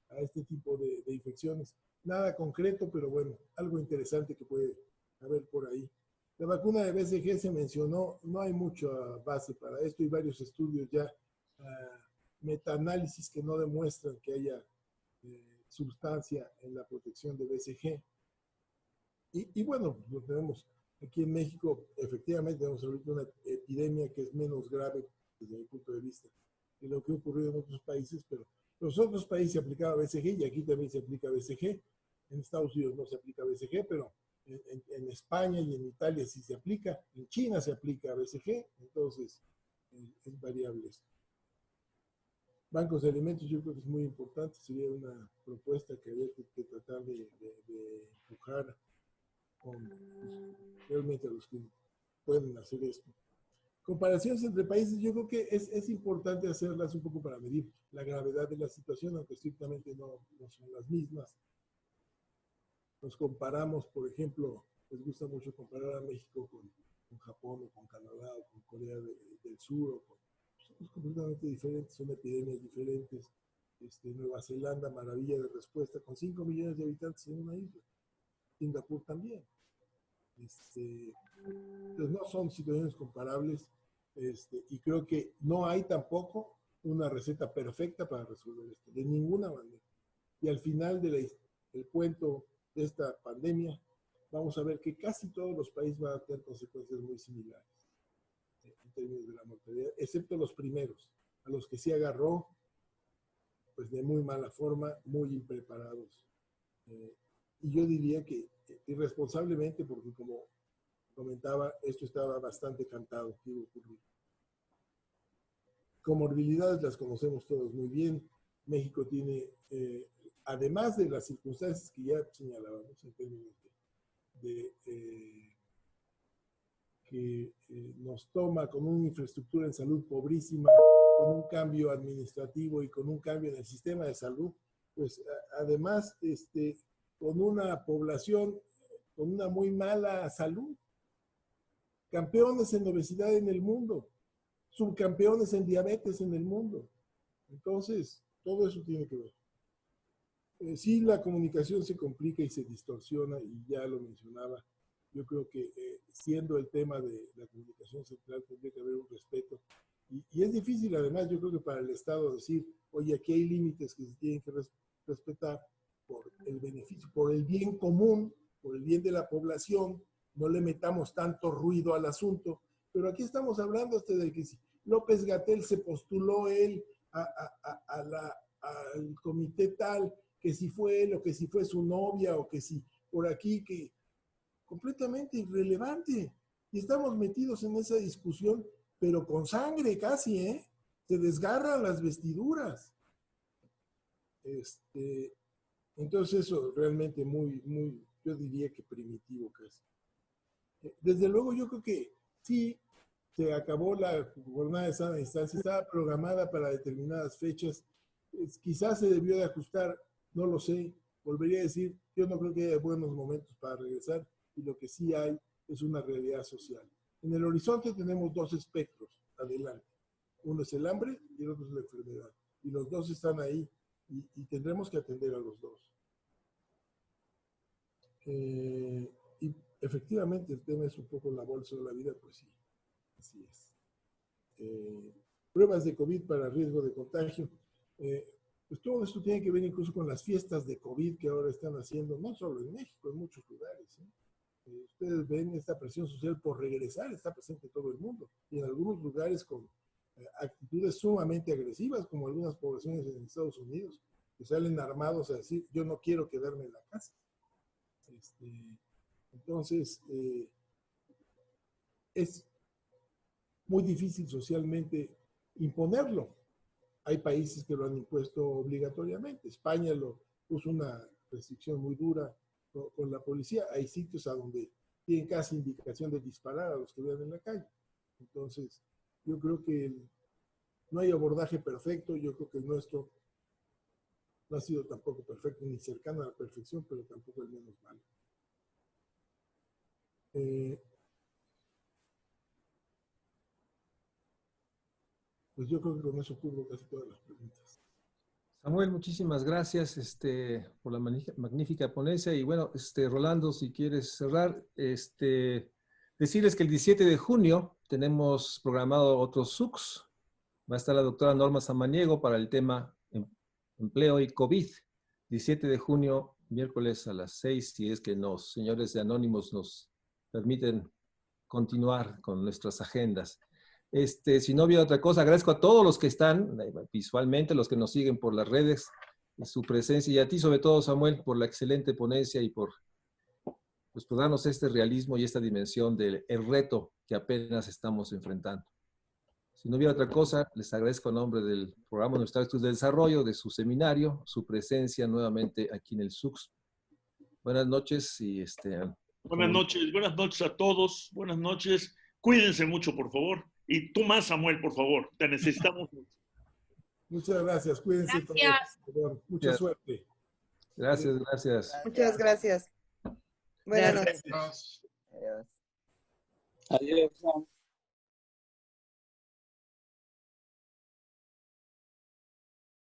Speaker 2: a este tipo de infecciones. Nada concreto, pero bueno, algo interesante que puede haber por ahí. La vacuna de BCG se mencionó, no hay mucha base para esto, y varios estudios ya, metaanálisis que no demuestran que haya sustancia en la protección de BCG. Y bueno, pues lo tenemos aquí en México, efectivamente tenemos ahorita una epidemia que es menos grave desde mi punto de vista de lo que ha ocurrido en otros países, pero en los otros países se aplicaba BCG y aquí también se aplica BCG. En Estados Unidos no se aplica BCG, pero en España y en Italia sí se aplica, en China se aplica BCG, entonces es variable esto. Bancos de alimentos yo creo que es muy importante, sería una propuesta que había que tratar de empujar con realmente a los que pueden hacer esto. Comparaciones entre países, yo creo que es importante hacerlas un poco para medir la gravedad de la situación, aunque estrictamente no son las mismas. Nos comparamos, por ejemplo, les gusta mucho comparar a México con Japón o con Canadá o con Corea del Sur, o son completamente diferentes, son epidemias diferentes. Nueva Zelanda, maravilla de respuesta, con 5 millones de habitantes en una isla. Singapur también. Entonces no son situaciones comparables, y creo que no hay tampoco una receta perfecta para resolver esto, de ninguna manera. Y al final del cuento de esta pandemia, vamos a ver que casi todos los países van a tener consecuencias muy similares en términos de la mortalidad, excepto los primeros, a los que sí agarró pues de muy mala forma, muy impreparados. Y yo diría que irresponsablemente, porque como comentaba, esto estaba bastante cantado que iba a ocurrir. Comorbilidades las conocemos todos muy bien. México tiene, además de las circunstancias que ya señalábamos en términos que nos toma con una infraestructura en salud pobrísima, con un cambio administrativo y con un cambio en el sistema de salud, pues además con una población con una muy mala salud. Campeones en obesidad en el mundo, subcampeones en diabetes en el mundo. Entonces, todo eso tiene que ver. Sí, la comunicación se complica y se distorsiona, y ya lo mencionaba. Yo creo que siendo el tema de la comunicación central, tendría que haber un respeto. Y es difícil, además, yo creo que para el Estado decir, oye, aquí hay límites que se tienen que respetar por el beneficio, por el bien común, por el bien de la población. No le metamos tanto ruido al asunto. Pero aquí estamos hablando de que si López-Gatell se postuló él al comité tal, que si fue él o que si fue su novia o que si por aquí, que completamente irrelevante. Y estamos metidos en esa discusión, pero con sangre casi, ¿eh? Se desgarran las vestiduras. Entonces eso realmente muy, yo diría que primitivo casi. Desde luego yo creo que sí, se acabó la jornada de sana distancia, estaba programada para determinadas fechas, quizás se debió de ajustar, no lo sé, volvería a decir, yo no creo que haya buenos momentos para regresar, y lo que sí hay es una realidad social. En el horizonte tenemos dos espectros adelante, uno es el hambre y el otro es la enfermedad, y los dos están ahí, y tendremos que atender a los dos. Y efectivamente el tema es un poco la bolsa de la vida, pues sí, así es. Pruebas de COVID para riesgo de contagio. Pues todo esto tiene que ver incluso con las fiestas de COVID que ahora están haciendo, no solo en México, en muchos lugares. Ustedes ven esta presión social por regresar, está presente en todo el mundo, y en algunos lugares con actitudes sumamente agresivas, como algunas poblaciones en Estados Unidos, que salen armados a decir, yo no quiero quedarme en la casa. Entonces, es muy difícil socialmente imponerlo. Hay países que lo han impuesto obligatoriamente. España lo puso una restricción muy dura con la policía. Hay sitios a donde tienen casi indicación de disparar a los que vean en la calle. Entonces, yo creo que no hay abordaje perfecto. Yo creo que el nuestro no ha sido tampoco perfecto, ni cercano a la perfección, pero tampoco el menos malo. Pues yo creo que con eso cubro casi todas las preguntas.
Speaker 1: Samuel, muchísimas gracias por la magnífica ponencia. Y bueno, Rolando, si quieres cerrar, decirles que el 17 de junio tenemos programado otro SUX. Va a estar la doctora Norma Samaniego para el tema empleo y COVID. 17 de junio, miércoles a las 6, si es que los señores de Anónimos nos permiten continuar con nuestras agendas. Si no hubiera otra cosa, agradezco a todos los que están visualmente, los que nos siguen por las redes, su presencia, y a ti sobre todo, Samuel, por la excelente ponencia y por darnos este realismo y esta dimensión del reto que apenas estamos enfrentando. Si no hubiera otra cosa, les agradezco en nombre del Programa Universitario de Estudios de Desarrollo, de su seminario, su presencia nuevamente aquí en el SUCS. Buenas noches y
Speaker 3: buenas noches a todos, buenas noches. Cuídense mucho, por favor. Y tú más, Samuel, por favor, te necesitamos mucho.
Speaker 2: Muchas gracias, cuídense todos, por favor. Mucha suerte.
Speaker 1: Gracias.
Speaker 14: Muchas gracias. Buenas noches.
Speaker 15: Adiós.